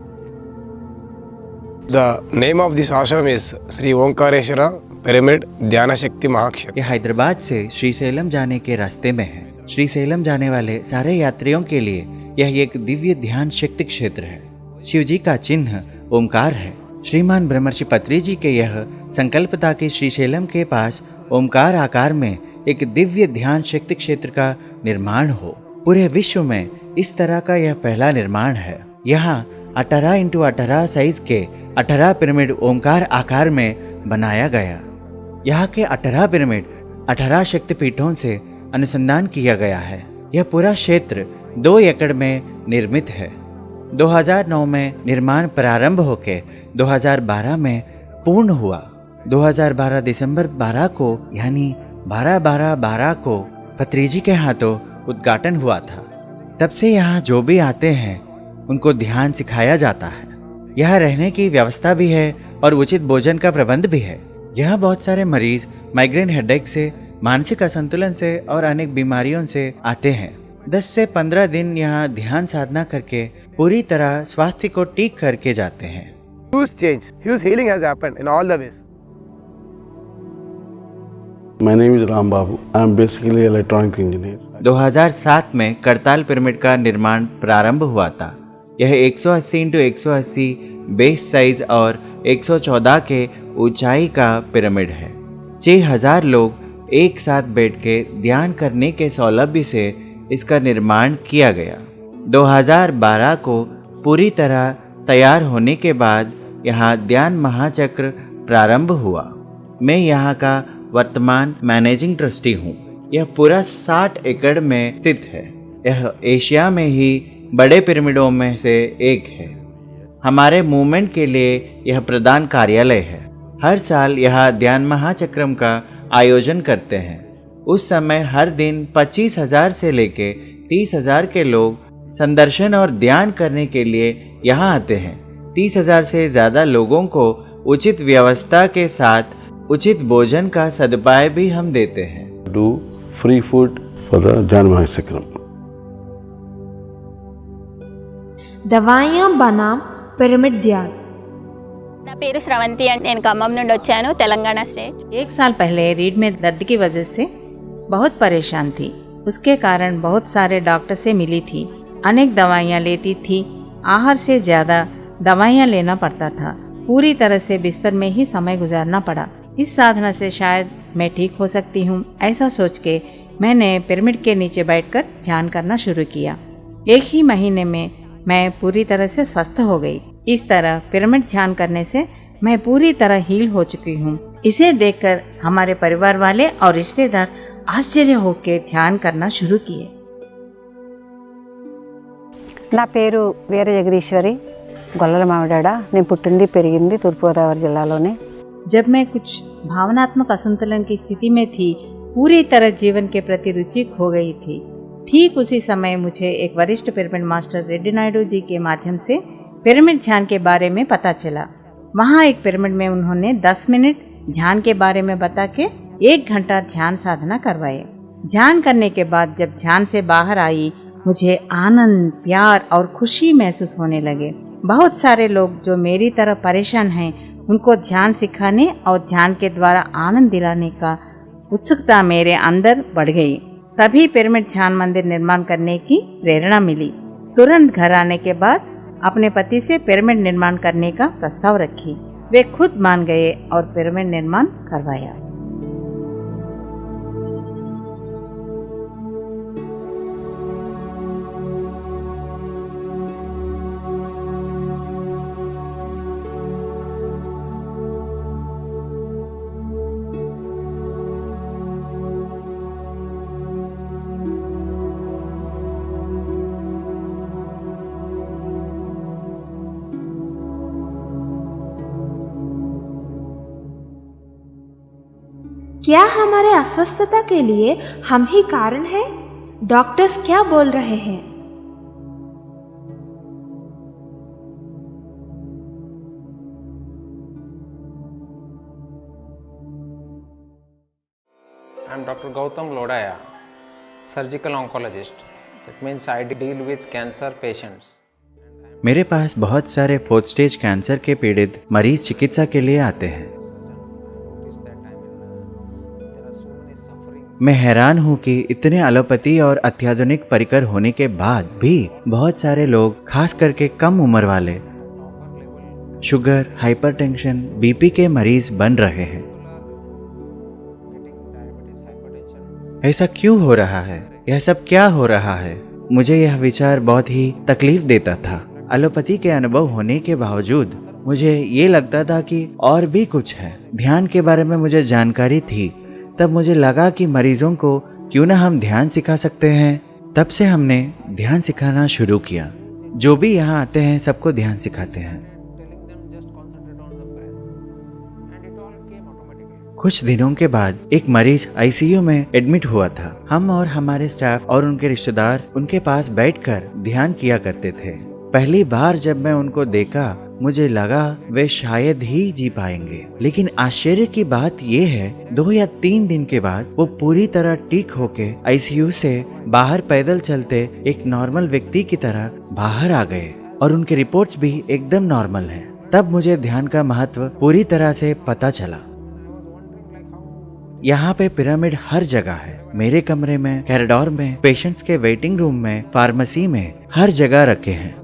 The name of this ashram is Sri Omkareshwara Pyramid Dhyana Shakti Mahakshatra. यह हैदराबाद से श्रीशैलम जाने के रास्ते में है। श्रीशैलम जाने वाले सारे यात्रियों के लिए यह एक दिव्य ध्यान शक्ति क्षेत्र है। शिव जी का चिन्ह ओमकार है। श्रीमान ब्रह्मर्षि पत्री जी के यह संकल्प था कि श्रीशैलम के पास ओमकार आकार में एक दिव्य ध्यान शक्ति क्षेत्र का निर्माण हो। पूरे विश्व में इस तरह का यह पहला निर्माण है। यहाँ 18 × 18 साइज के 18 पिरामिड ओमकार आकार में बनाया गया। यहाँ के 18 पिरामिड 18 शक्तिपीठों से अनुसंधान किया गया है। यह पूरा क्षेत्र 2 एकड़ में निर्मित है। 2009 में निर्माण प्रारंभ होकर 2012 में पूर्ण हुआ। 2012 दिसंबर 12 को यानी 12/12/12 को पत्रीजी के हाथों उद्घाटन हुआ था। तब से यहाँ जो भी आते हैं उनको ध्यान सिखाया जाता है। यहाँ रहने की व्यवस्था भी है और उचित भोजन का प्रबंध भी है। यहाँ बहुत सारे मरीज माइग्रेन हेडेक से मानसिक असंतुलन से और अनेक बीमारियों से आते हैं। 10 से 15 दिन यहाँ ध्यान साधना करके पूरी तरह स्वास्थ्य को ठीक करके जाते हैं। Huge change, huge healing has happened in all the ways. My name is Ram Babu. I am basically electronic engineer. 2007 में करताल पिरामिड का निर्माण प्रारंभ हुआ था। यह 180 × 180 बेस साइज और 114 के ऊंचाई का पिरामिड है। 6000 लोग एक साथ बैठ के ध्यान करने के सौलभ्य से इसका निर्माण किया गया। 2012 को पूरी तरह तैयार होने के बाद यहाँ ध्यान महाचक्र प्रारंभ हुआ। मैं यहाँ का वर्तमान मैनेजिंग ट्रस्टी हूँ। यह पूरा 60 एकड़ में स्थित है। यह एशिया में ही बड़े पिरामिडों में से एक है। हमारे मूवमेंट के लिए यह प्रधान कार्यालय है। हर साल यहाँ ध्यान महाचक्रम का आयोजन करते हैं। उस समय हर दिन 25,000 से लेके 30,000 के लोग संदर्शन और ध्यान करने के लिए यहाँ आते हैं। 30,000 से ज़्यादा लोगों को उचित व्यवस्था के साथ उचित भोजन का सदुपाय भी हम देते हैं। Do free food for the Dhyan Mahachakram. दवाइयाँ बनाम पिरामिड ध्यान। నా పేరు శ్రవంతి అండ్ నేను ఖమ్మం నుండి వచ్చాను తెలంగాణ స్టేట్। 1 साल पहले रीढ़ में दर्द की वजह से बहुत परेशान थी। उसके कारण बहुत सारे डॉक्टर से मिली थी, अनेक दवाइयाँ लेती थी। आहार से ज़्यादा दवाइयाँ लेना पड़ता था। पूरी तरह से बिस्तर में ही समय गुजारना पड़ा। इस साधना से शायद मैं ठीक हो सकती हूँ, ऐसा सोच के मैंने पिरामिड के नीचे बैठकर ध्यान करना शुरू किया। 1 ही महीने में मैं पूरी तरह से स्वस्थ हो गई। इस तरह पिरामिड ध्यान करने से मैं पूरी तरह हील हो चुकी हूँ। इसे देखकर हमारे परिवार वाले और रिश्तेदार आश्चर्य होकर ध्यान करना शुरू किए। నా పేరు వీర జగదీశ్వరి గొల్లల మామిడాడ। నేను పుట్టింది పెరిగింది తూర్పుగోదావరి జిల్లాలోనే। जब मैं कुछ भावनात्मक असंतुलन की स्थिति में थी, पूरी तरह जीवन के प्रति रुचि खो गई थी। ठीक उसी समय मुझे एक वरिष्ठ पिरामिड मास्टर रेड्डी नायडू जी के माध्यम से पिरामिड ध्यान के बारे में पता चला। वहाँ एक पिरामिड में उन्होंने 10 मिनट ध्यान के बारे में बता के 1 घंटा ध्यान साधना करवाए। ध्यान करने के बाद जब ध्यान से बाहर आई, मुझे आनंद, प्यार और खुशी महसूस होने लगे। बहुत सारे लोग जो मेरी तरह परेशान हैं, उनको ध्यान सिखाने और ध्यान के द्वारा आनंद दिलाने का उत्सुकता मेरे अंदर बढ़ गई। तभी पिरामिड ध्यान मंदिर निर्माण करने की प्रेरणा मिली। तुरंत घर आने के बाद अपने पति से पिरामिड निर्माण करने का प्रस्ताव रखी। वे खुद मान गए और पिरामिड निर्माण करवाया। क्या हमारे अस्वस्थता के लिए हम ही कारण हैं? डॉक्टर्स क्या बोल रहे हैं? I am Dr. Gautam Lodaya, surgical oncologist. That means I deal with cancer patients. मेरे पास बहुत सारे 4th स्टेज कैंसर के पीड़ित मरीज चिकित्सा के लिए आते हैं। मैं हैरान हूँ कि इतने एलोपैथी और अत्याधुनिक परिकर होने के बाद भी बहुत सारे लोग, खास करके कम उम्र वाले, शुगर, हाइपरटेंशन, बीपी के मरीज बन रहे हैं। ऐसा क्यों हो रहा है? यह सब क्या हो रहा है? मुझे यह विचार बहुत ही तकलीफ देता था। एलोपैथी के अनुभव होने के बावजूद मुझे ये लगता था कि और भी कुछ है। ध्यान के बारे में मुझे जानकारी थी। तब मुझे लगा कि मरीजों को क्यों ना हम ध्यान सिखा सकते हैं। तब से हमने ध्यान सिखाना शुरू किया। जो भी यहाँ आते हैं सबको ध्यान सिखाते हैं। कुछ दिनों के बाद एक मरीज आईसीयू में एडमिट हुआ था। हम और हमारे स्टाफ और उनके रिश्तेदार उनके पास बैठकर ध्यान किया करते थे। पहली बार जब मैं उनको देखा मुझे लगा वे शायद ही जी पाएंगे, लेकिन आश्चर्य की बात यह है 2 या 3 दिन के बाद वो पूरी तरह ठीक होके आईसीयू से बाहर पैदल चलते एक नॉर्मल व्यक्ति की तरह बाहर आ गए और उनके रिपोर्ट्स भी एकदम नॉर्मल हैं। तब मुझे ध्यान का महत्व पूरी तरह से पता चला। यहाँ पे पिरामिड हर जगह है। मेरे कमरे में, कॉरिडोर में, पेशेंट्स के वेटिंग रूम में, फार्मेसी में, हर जगह रखे हैं।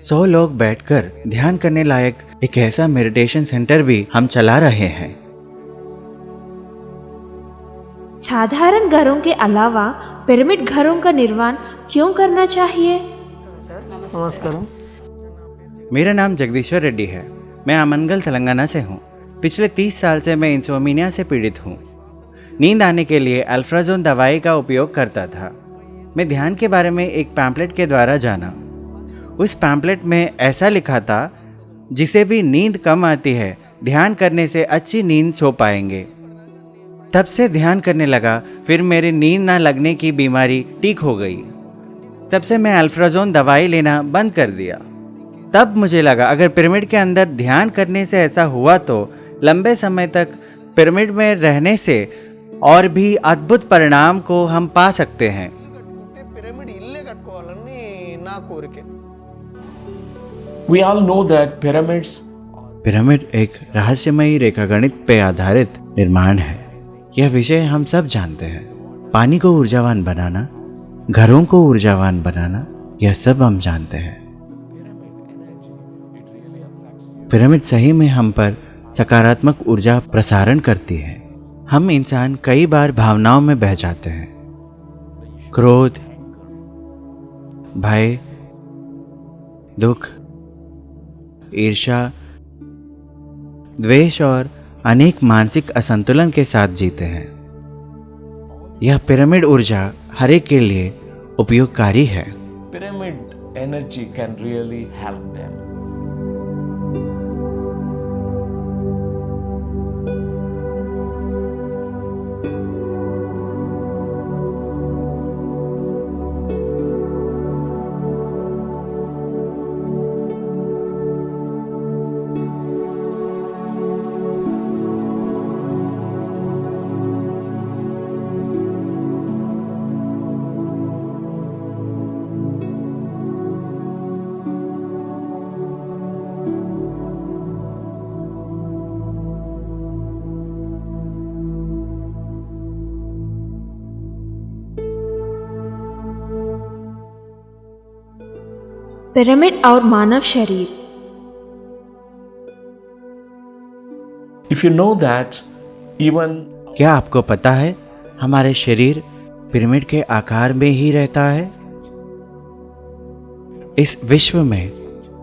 सौ लोग बैठकर ध्यान करने लायक एक ऐसा मेडिटेशन सेंटर भी हम चला रहे हैं। साधारण घरों के अलावा पिरामिड घरों का निर्माण क्यों करना चाहिए? नमस्कार। मेरा नाम जगदीश्वर रेड्डी है। मैं आमनगल तेलंगाना से हूँ। पिछले 30 साल से मैं इंसोमिनिया से पीड़ित हूँ। नींद आने के लिए अल्फ्राजोन दवाई का उपयोग करता था। मैं ध्यान के बारे में एक पैम्पलेट के द्वारा जाना। उस पैम्पलेट में ऐसा लिखा था, जिसे भी नींद कम आती है, ध्यान करने से अच्छी नींद सो पाएंगे। तब से ध्यान करने लगा। फिर मेरी नींद ना लगने की बीमारी ठीक हो गई। तब से मैं अल्फ्राजोन दवाई लेना बंद कर दिया। तब मुझे लगा अगर पिरामिड के अंदर ध्यान करने से ऐसा हुआ तो लंबे समय तक पिरामिड में रहने से और भी अद्भुत परिणाम को हम पा सकते हैं। We all know that pyramids pyramid एक रहस्यमयी रेखागणित पे आधारित निर्माण है। यह विषय हम सब जानते हैं। पानी को ऊर्जावान बनाना, घरों को ऊर्जावान बनाना, यह सब हम जानते हैं। पिरामिड सही में हम पर सकारात्मक ऊर्जा प्रसारण करती है। हम इंसान कई बार भावनाओं में बह जाते हैं। क्रोध, भय, दुख, ईर्ष्या, द्वेष और अनेक मानसिक असंतुलन के साथ जीते हैं। यह पिरामिड ऊर्जा हर एक के लिए उपयोगकारी है। pyramid energy can really help them. Pyramid और मानव शरीर। If you know that even क्या आपको पता है हमारे शरीर पिरामिड के आकार में ही रहता है? इस विश्व में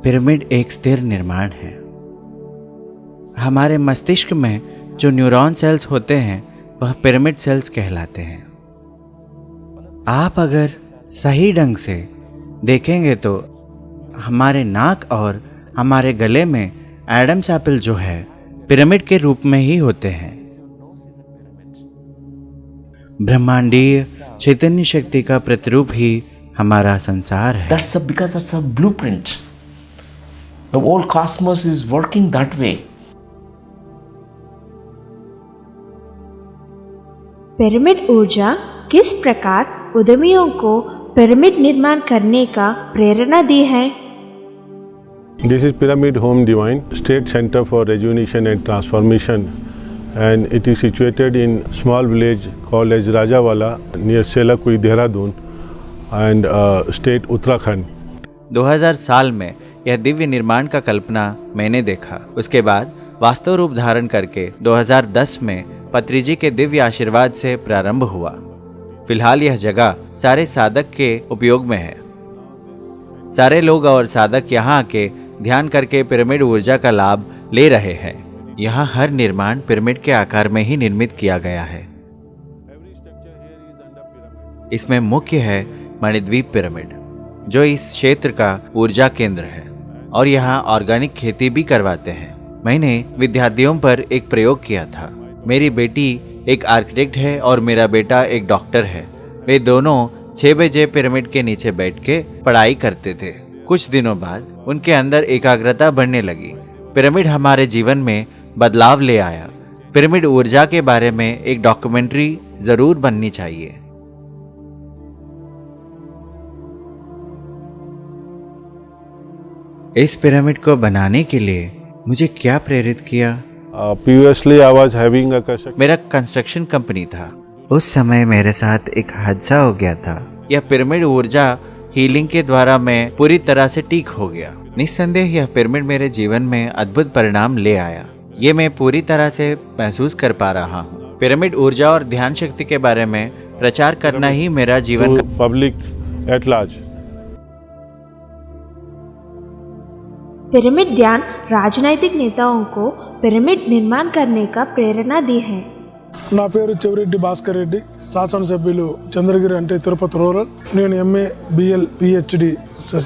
पिरामिड एक स्थिर निर्माण है। हमारे मस्तिष्क में जो न्यूरॉन सेल्स होते हैं वह पिरामिड सेल्स कहलाते हैं। आप अगर सही ढंग से देखेंगे तो हमारे नाक और हमारे गले में एडम्स एप्पल जो है पिरामिड के रूप में ही होते हैं। ब्रह्मांडीय चैतन्य शक्ति का प्रतिरूप ही हमारा संसार है। because that's a blueprint. The whole cosmos is working that way. Pyramid ऊर्जा किस प्रकार उद्यमियों को पिरामिड निर्माण करने का प्रेरणा दी है? This is Pyramid Home Divine, State Center for Rejuvenation and Transformation, and it is situated in small village called as Rajawala near Selakui, Dehradun, and state Uttarakhand. 2000 साल में यह दिव्य निर्माण का कल्पना मैंने देखा। उसके बाद वास्तव रूप धारण करके 2010 में पत्री जी के दिव्य आशीर्वाद से प्रारंभ हुआ। फिलहाल यह जगह सारे साधक के उपयोग में है। सारे लोग और साधक यहाँ आके ध्यान करके पिरामिड ऊर्जा का लाभ ले रहे हैं। यहाँ हर निर्माण पिरामिड के आकार में ही निर्मित किया गया है। इसमें मुख्य है मणिद्वीप पिरामिड, जो इस क्षेत्र का ऊर्जा केंद्र है, और यहाँ ऑर्गेनिक खेती भी करवाते हैं। मैंने विद्यार्थियों पर एक प्रयोग किया था। मेरी बेटी एक आर्किटेक्ट है और मेरा बेटा एक डॉक्टर है। वे दोनों 6 बजे पिरामिड के नीचे बैठ के पढ़ाई करते थे। कुछ दिनों बाद उनके अंदर एकाग्रता बढ़ने लगी। पिरामिड हमारे जीवन में बदलाव ले आया। पिरामिड ऊर्जा के बारे में एक डॉक्यूमेंट्री जरूर बननी चाहिए। इस पिरामिड को बनाने के लिए मुझे क्या प्रेरित किया? Previously I was having a मेरा कंस्ट्रक्शन कंपनी था। उस समय मेरे साथ एक हादसा हो गया था। यह पिरामिड ऊर्जा हीलिंग के द्वारा मैं पूरी तरह से ठीक हो गया। निस्संदेह यह पिरामिड मेरे जीवन में अद्भुत परिणाम ले आया। ये मैं पूरी तरह से महसूस कर पा रहा हूँ। पिरामिड ऊर्जा और ध्यान शक्ति के बारे में प्रचार करना ही मेरा जीवन का पब्लिक एट लार्ज। पिरामिड ध्यान राजनैतिक नेताओं को पिरामिड निर्माण करने का प्रेरणा दी है। నా పేరు చెవిరెడ్డి భాస్కర్ రెడ్డి, శాసనసభ్యులు చంద్రగిరి అంటే తిరుపతి రూరల్। నేను ఎంఏ బిఎల్ పిహెచ్డి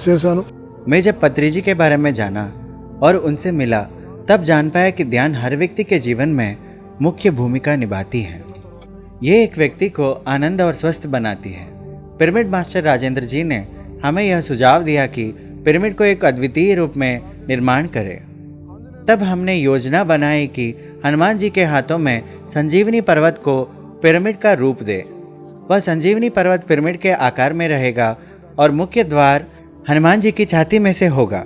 చేశాను। मैं जब पत्री जी के बारे में जाना और उनसे मिला तब जान पाया कि ध्यान हर व्यक्ति के जीवन में मुख्य भूमिका निभाती है। ये एक व्यक्ति को आनंद और स्वस्थ बनाती है। पिरामिड मास्टर राजेंद्र जी ने हमें यह सुझाव दिया कि पिरामिड को एक अद्वितीय रूप में निर्माण करें। तब हमने योजना बनाई कि हनुमान जी के हाथों में संजीवनी पर्वत को पिरामिड का रूप दे। वह संजीवनी पर्वत पिरामिड के आकार में रहेगा और मुख्य द्वार हनुमान जी की छाती में से होगा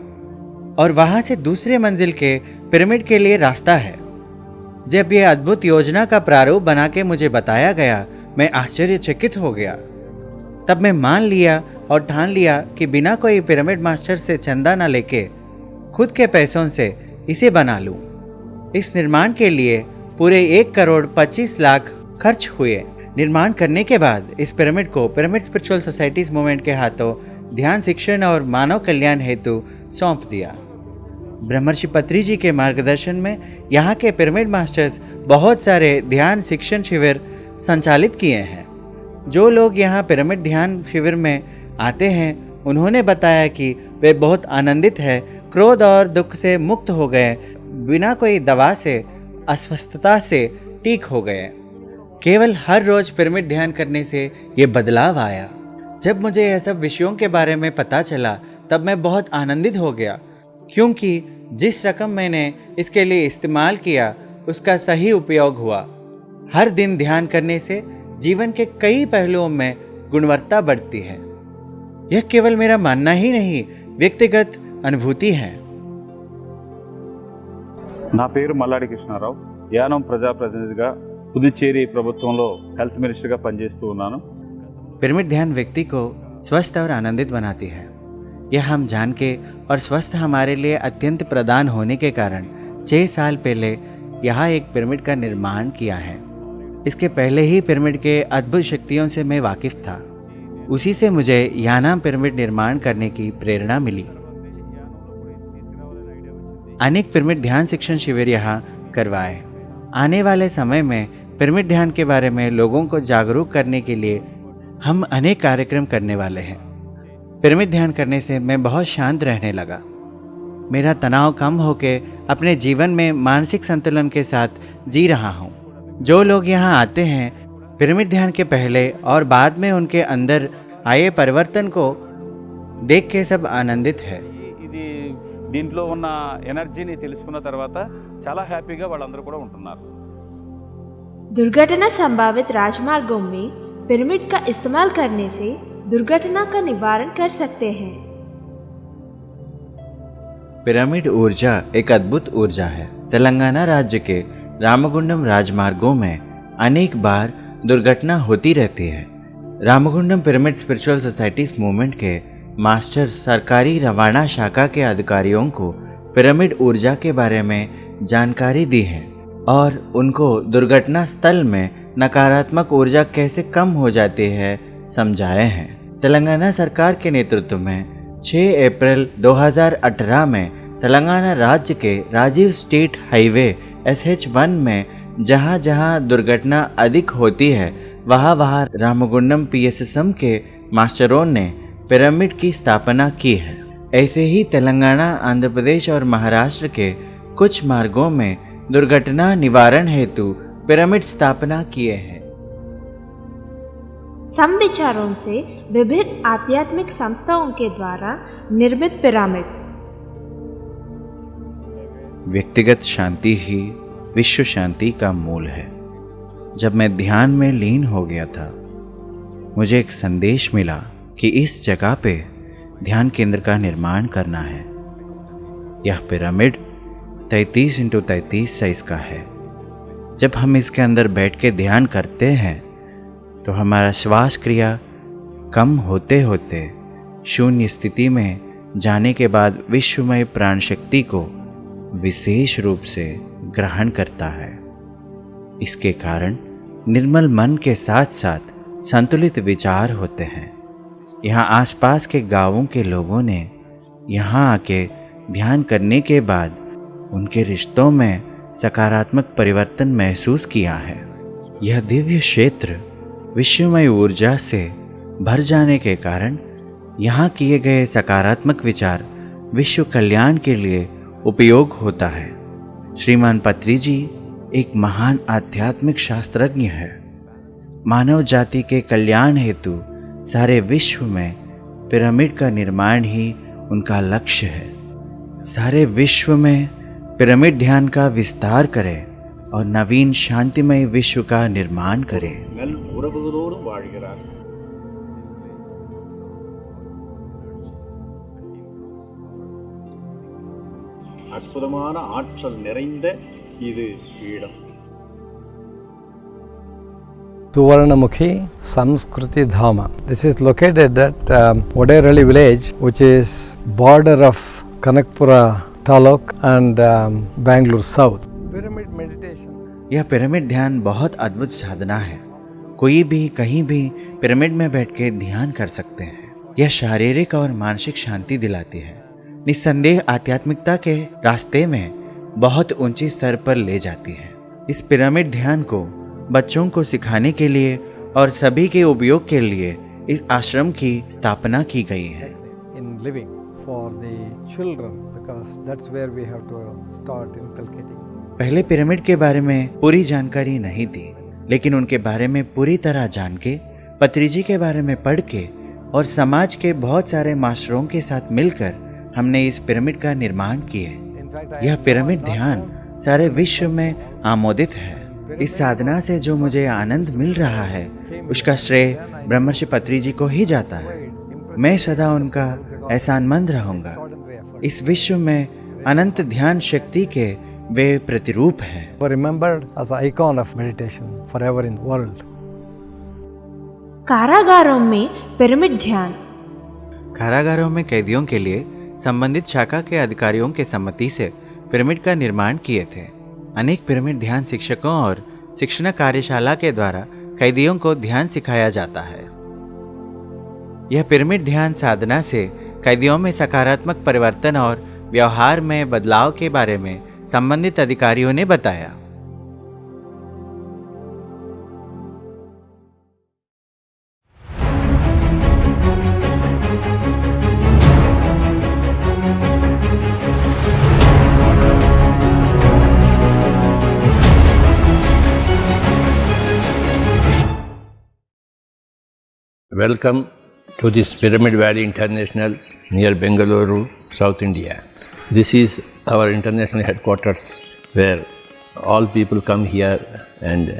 और वहां से दूसरे मंजिल के पिरामिड के लिए रास्ता है। जब यह अद्भुत योजना का प्रारूप बना के मुझे बताया गया, मैं आश्चर्यचकित हो गया। तब मैं मान लिया और ठान लिया कि बिना कोई पिरामिड मास्टर से चंदा न लेके खुद के पैसों से इसे बना लूं। इस निर्माण के लिए पूरे 1,25,00,000 खर्च हुए। निर्माण करने के बाद इस पिरामिड को पिरामिड स्पिरिचुअल सोसाइटीज मूवमेंट के हाथों ध्यान शिक्षण और मानव कल्याण हेतु सौंप दिया। ब्रह्मर्षि पत्री जी के मार्गदर्शन में यहाँ के पिरामिड मास्टर्स बहुत सारे ध्यान शिक्षण शिविर संचालित किए हैं। जो लोग यहाँ पिरामिड ध्यान शिविर में आते हैं उन्होंने बताया कि वे बहुत आनंदित हैं, क्रोध और दुख से मुक्त हो गए, बिना कोई दवा से अस्वस्थता से ठीक हो गए। केवल हर रोज पिरामिड ध्यान करने से ये बदलाव आया। जब मुझे यह सब विषयों के बारे में पता चला तब मैं बहुत आनंदित हो गया, क्योंकि जिस रकम मैंने इसके लिए इस्तेमाल किया उसका सही उपयोग हुआ। हर दिन ध्यान करने से जीवन के कई पहलुओं में गुणवत्ता बढ़ती है। यह केवल मेरा मानना ही नहीं, व्यक्तिगत अनुभूति है। నా పేరు మల్లాడి కృష్ణారావు, యానం ప్రజాప్రతినిధిగా పుదుచ్చేరి ప్రభుత్వంలో హెల్త్ మినిస్టర్గా పనిచేస్తూ ఉన్నాను। पिरामिड ध्यान व्यक्ति को स्वस्थ और आनंदित बनाती है। यह हम जान के और स्वस्थ हमारे लिए अत्यंत प्रदान होने के कारण 6 साल पहले यहाँ एक पिरामिड का निर्माण किया है। इसके पहले ही पिरामिड के अद्भुत शक्तियों से मैं वाकिफ था। उसी से मुझे यानाम पिरामिड निर्माण करने की प्रेरणा मिली। अनेक पिरामिड ध्यान शिक्षण शिविर यहाँ करवाए। आने वाले समय में पिरामिड ध्यान के बारे में लोगों को जागरूक करने के लिए हम अनेक कार्यक्रम करने वाले हैं। पिरामिड ध्यान करने से मैं बहुत शांत रहने लगा। मेरा तनाव कम होके अपने जीवन में मानसिक संतुलन के साथ जी रहा हूँ। जो लोग यहाँ आते हैं पिरामिड ध्यान के पहले और बाद में उनके अंदर आए परिवर्तन को देख के सब आनंदित है। ఇది దీంట్లో ఉన్న ఎనర్జీని తెలుసుకున్న తర్వాత చాలా హ్యాపీగా వాళ్ళందరూ కూడా ఉంటున్నారు। दुर्घटना संभावित राजमार्गों में पिरामिड का इस्तेमाल करने से दुर्घटना का निवारण कर सकते हैं। पिरामिड ऊर्जा एक अद्भुत ऊर्जा है। तेलंगाना राज्य के रामगुंडम राजमार्गों में अनेक बार दुर्घटना होती रहती है। Ramagundam pyramid spiritual societies movement के मास्टर सरकारी रवाना शाखा के अधिकारियों को पिरामिड ऊर्जा के बारे में जानकारी दी है और उनको दुर्घटना स्थल में नकारात्मक ऊर्जा कैसे कम हो जाती है समझाए हैं। तेलंगाना सरकार के नेतृत्व में 6 अप्रैल 2018 में तेलंगाना राज्य के राजीव स्टेट हाईवे SH1 में जहाँ जहाँ दुर्घटना अधिक होती है वहाँ वहाँ रामगुंडम PSSM के मास्टरों ने पिरामिड की स्थापना की है। ऐसे ही तेलंगाना, आंध्र प्रदेश और महाराष्ट्र के कुछ मार्गों में दुर्घटना निवारण हेतु पिरामिड स्थापना किए हैं। समविचारों से विभिन्न आध्यात्मिक संस्थाओं के द्वारा निर्मित पिरामिड। व्यक्तिगत शांति ही विश्व शांति का मूल है। जब मैं ध्यान में लीन हो गया था, मुझे एक संदेश मिला कि इस जगह पे ध्यान केंद्र का निर्माण करना है। यह पिरामिड 33 × 33 साइज का है। जब हम इसके अंदर बैठ के ध्यान करते हैं तो हमारा श्वास क्रिया कम होते होते शून्य स्थिति में जाने के बाद विश्वमय प्राण शक्ति को विशेष रूप से ग्रहण करता है। इसके कारण निर्मल मन के साथ साथ संतुलित विचार होते हैं। यहाँ आसपास के गांवों के लोगों ने यहाँ आके ध्यान करने के बाद उनके रिश्तों में सकारात्मक परिवर्तन महसूस किया है। यह दिव्य क्षेत्र विश्वमय ऊर्जा से भर जाने के कारण यहाँ किए गए सकारात्मक विचार विश्व कल्याण के लिए उपयोग होता है। श्रीमान पत्री जी एक महान आध्यात्मिक शास्त्रज्ञ है। मानव जाति के कल्याण हेतु सारे विश्व में पिरामिड का निर्माण ही उनका लक्ष्य है। सारे विश्व में पिरामिड ध्यान का विस्तार करें और नवीन शांतिमय विश्व का निर्माण करें। அற்புதமான ஆற்றல் நிறைந்த இது பீடம். Suvarnamukhi Samskriti Dhama. This is located at Oderalli village, which is border of Kanakpura Taluk and Bangalore South. Pyramid meditation. यह पिरामिड ध्यान बहुत अद्भुत साधना है। कोई भी कहीं भी पिरामिड में बैठ के ध्यान कर सकते हैं। यह शारीरिक और मानसिक शांति दिलाती है। निस्संदेह आध्यात्मिकता के रास्ते में बहुत ऊंची स्तर पर ले जाती है। इस पिरामिड ध्यान को बच्चों को सिखाने के लिए और सभी के उपयोग के लिए इस आश्रम की स्थापना की गई है। In living for the children, because that's where we have to start inculcating. पहले पिरामिड के बारे में पूरी जानकारी नहीं थी, लेकिन उनके बारे में पूरी तरह जान के, पत्री जी के बारे में पढ़ के और समाज के बहुत सारे मास्टरों के साथ मिलकर हमने इस पिरामिड का निर्माण किया। यह पिरामिड ध्यान सारे विश्व में आमोदित है। इस साधना से जो मुझे आनंद मिल रहा है उसका श्रेय ब्रह्मर्षि पत्री जी को ही जाता है। मैं सदा उनका एहसानमंद रहूंगा। इस विश्व में अनंत ध्यान शक्ति के वे प्रतिरूप हैं। Remembered as an icon of meditation forever in the world. कारागारों में पिरामिड ध्यान। कारागारों में कैदियों के लिए संबंधित शाखा के अधिकारियों के सम्मति से पिरामिड का निर्माण किए थे। अनेक पिरामिड ध्यान शिक्षकों और शिक्षण कार्यशाला के द्वारा कैदियों को ध्यान सिखाया जाता है। यह पिरामिड ध्यान साधना से कैदियों में सकारात्मक परिवर्तन और व्यवहार में बदलाव के बारे में संबंधित अधिकारियों ने बताया। Welcome to this Pyramid Valley International near Bengaluru, South India. This is our international headquarters where all people come here and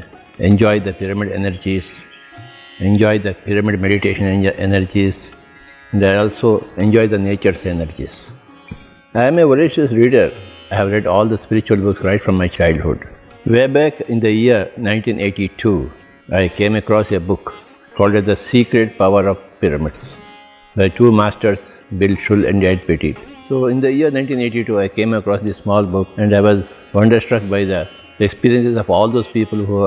enjoy the pyramid energies, enjoy the pyramid meditation energies, and I also enjoy the nature's energies. I am a voracious reader. I have read all the spiritual books right from my childhood. Way back in the year 1982, I came across a book called The Secret Power of Pyramids by two masters, Bill Schull and Ed Petit. So in the year 1982, I came across this small book and I was wonderstruck by the experiences of all those people who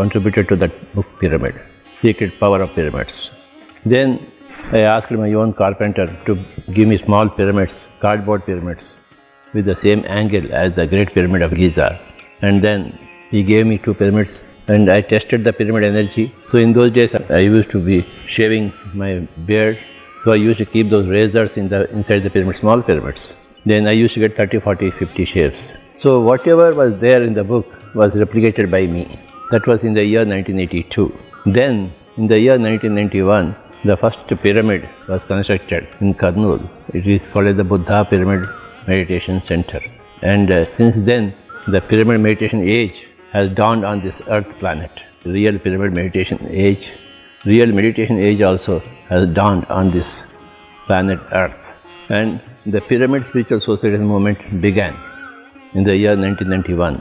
contributed to that book, Pyramid, Secret Power of Pyramids. Then I asked my own carpenter to give me small pyramids, cardboard pyramids, with the same angle as the Great Pyramid of Giza. And then he gave me two pyramids and I tested the pyramid energy. So in those days, I used to be shaving my beard. So I used to keep those razors inside the pyramid, small pyramids. Then I used to get 30, 40, 50 shaves. So whatever was there in the book was replicated by me. That was in the year 1982. Then in the year 1991, the first pyramid was constructed in Kurnool. It is called as the Buddha Pyramid Meditation Center. And since then, the pyramid meditation age has dawned on this earth planet. Real pyramid meditation age, real meditation age also has dawned on this planet Earth. And the Pyramid Spiritual Society movement began in the year 1991.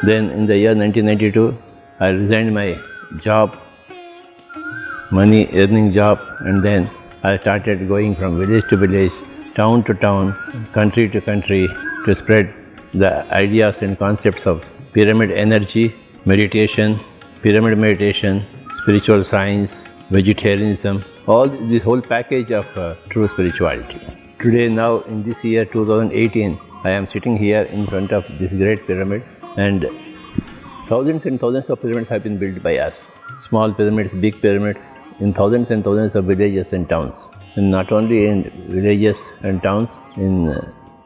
Then in the year 1992, I resigned my job, money earning job, and then I started going from village to village, town to town, country to country to spread the ideas and concepts of pyramid energy, meditation, pyramid meditation, spiritual science, vegetarianism, all this whole package of true spirituality. Today, now in this year 2018, I am sitting here in front of this great pyramid, and thousands and thousands of pyramids have been built by us. Small pyramids, big pyramids, in thousands and thousands of villages and towns. And not only in villages and towns, in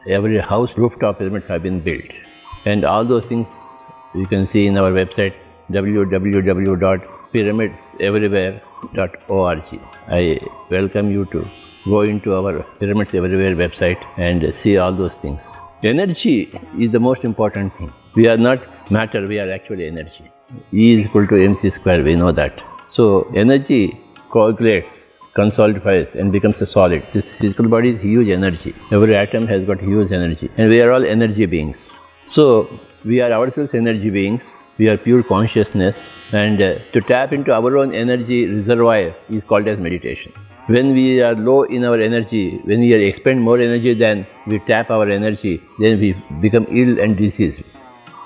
every house, rooftop pyramids have been built. And all those things you can see in our website, www.pyramidseverywhere.org. I welcome you to go into our Pyramids Everywhere website and see all those things. Energy is the most important thing. We are not matter, we are actually energy. E is equal to mc square, we know that. So energy coagulates, consolidifies and becomes a solid. This physical body is huge energy. Every atom has got huge energy, and we are all energy beings. So we are ourselves energy beings. We are pure consciousness, and to tap into our own energy reservoir is called as meditation. When we are low in our energy, when we expend more energy than we tap our energy, then we become ill and diseased.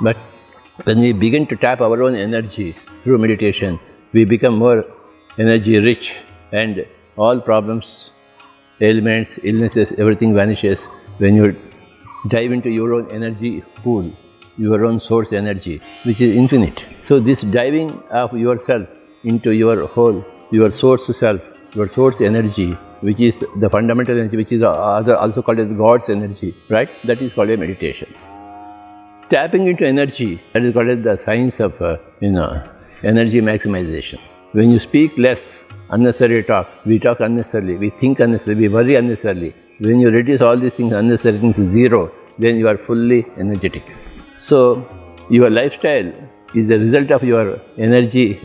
But when we begin to tap our own energy through meditation, we become more energy rich, and all problems, ailments, illnesses, everything vanishes when you dive into your own energy pool, your own source energy, which is infinite. So this diving of yourself into your whole, your source self, your source energy, which is the fundamental energy, which is also called as God's energy, right? That is called a meditation. Tapping into energy, that is called as the science of energy maximization. When you speak less, unnecessary talk, we talk unnecessarily, we think unnecessarily, we worry unnecessarily. When you reduce all these things, unnecessary things to zero, then you are fully energetic. So your lifestyle is the result of your energy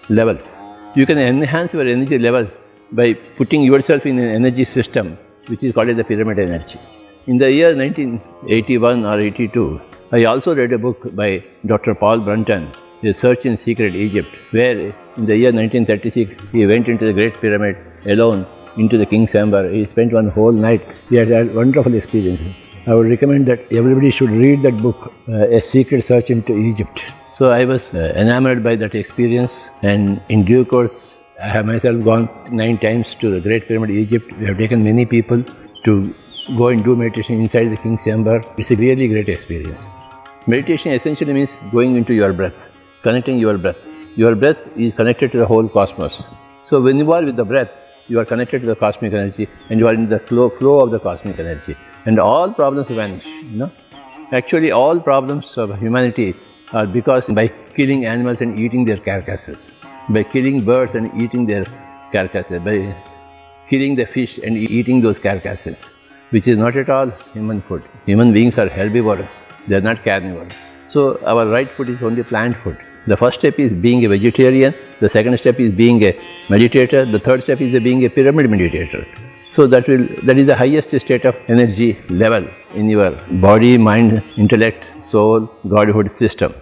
levels. You can enhance your energy levels by putting yourself in an energy system, which is called as the pyramid energy. In the year 1981 or 82, I also read a book by Dr. Paul Brunton, A Search in Secret Egypt, where in the year 1936, he went into the Great Pyramid alone into the King's Chamber. He spent one whole night. He had wonderful experiences. I would recommend that everybody should read that book, A Secret Search into Egypt. So I was enamored by that experience, and in due course, I have myself gone 9 times to the Great Pyramid, Egypt. We have taken many people to go and do meditation inside the King's Chamber. It's a really great experience. Meditation essentially means going into your breath, connecting your breath. Your breath is connected to the whole cosmos. So when you are with the breath, you are connected to the cosmic energy, and you are in the flow of the cosmic energy. And all problems vanish, Actually, all problems of humanity are because by killing animals and eating their carcasses, by killing birds and eating their carcasses, by killing the fish and eating those carcasses, which is not at all human food. Human beings are herbivorous, they are not carnivores. So our right food is only plant food. The first step is being a vegetarian, the second step is being a meditator, the third step is being a pyramid meditator. So that is the highest state of energy level in your body, mind, intellect, soul, Godhood system.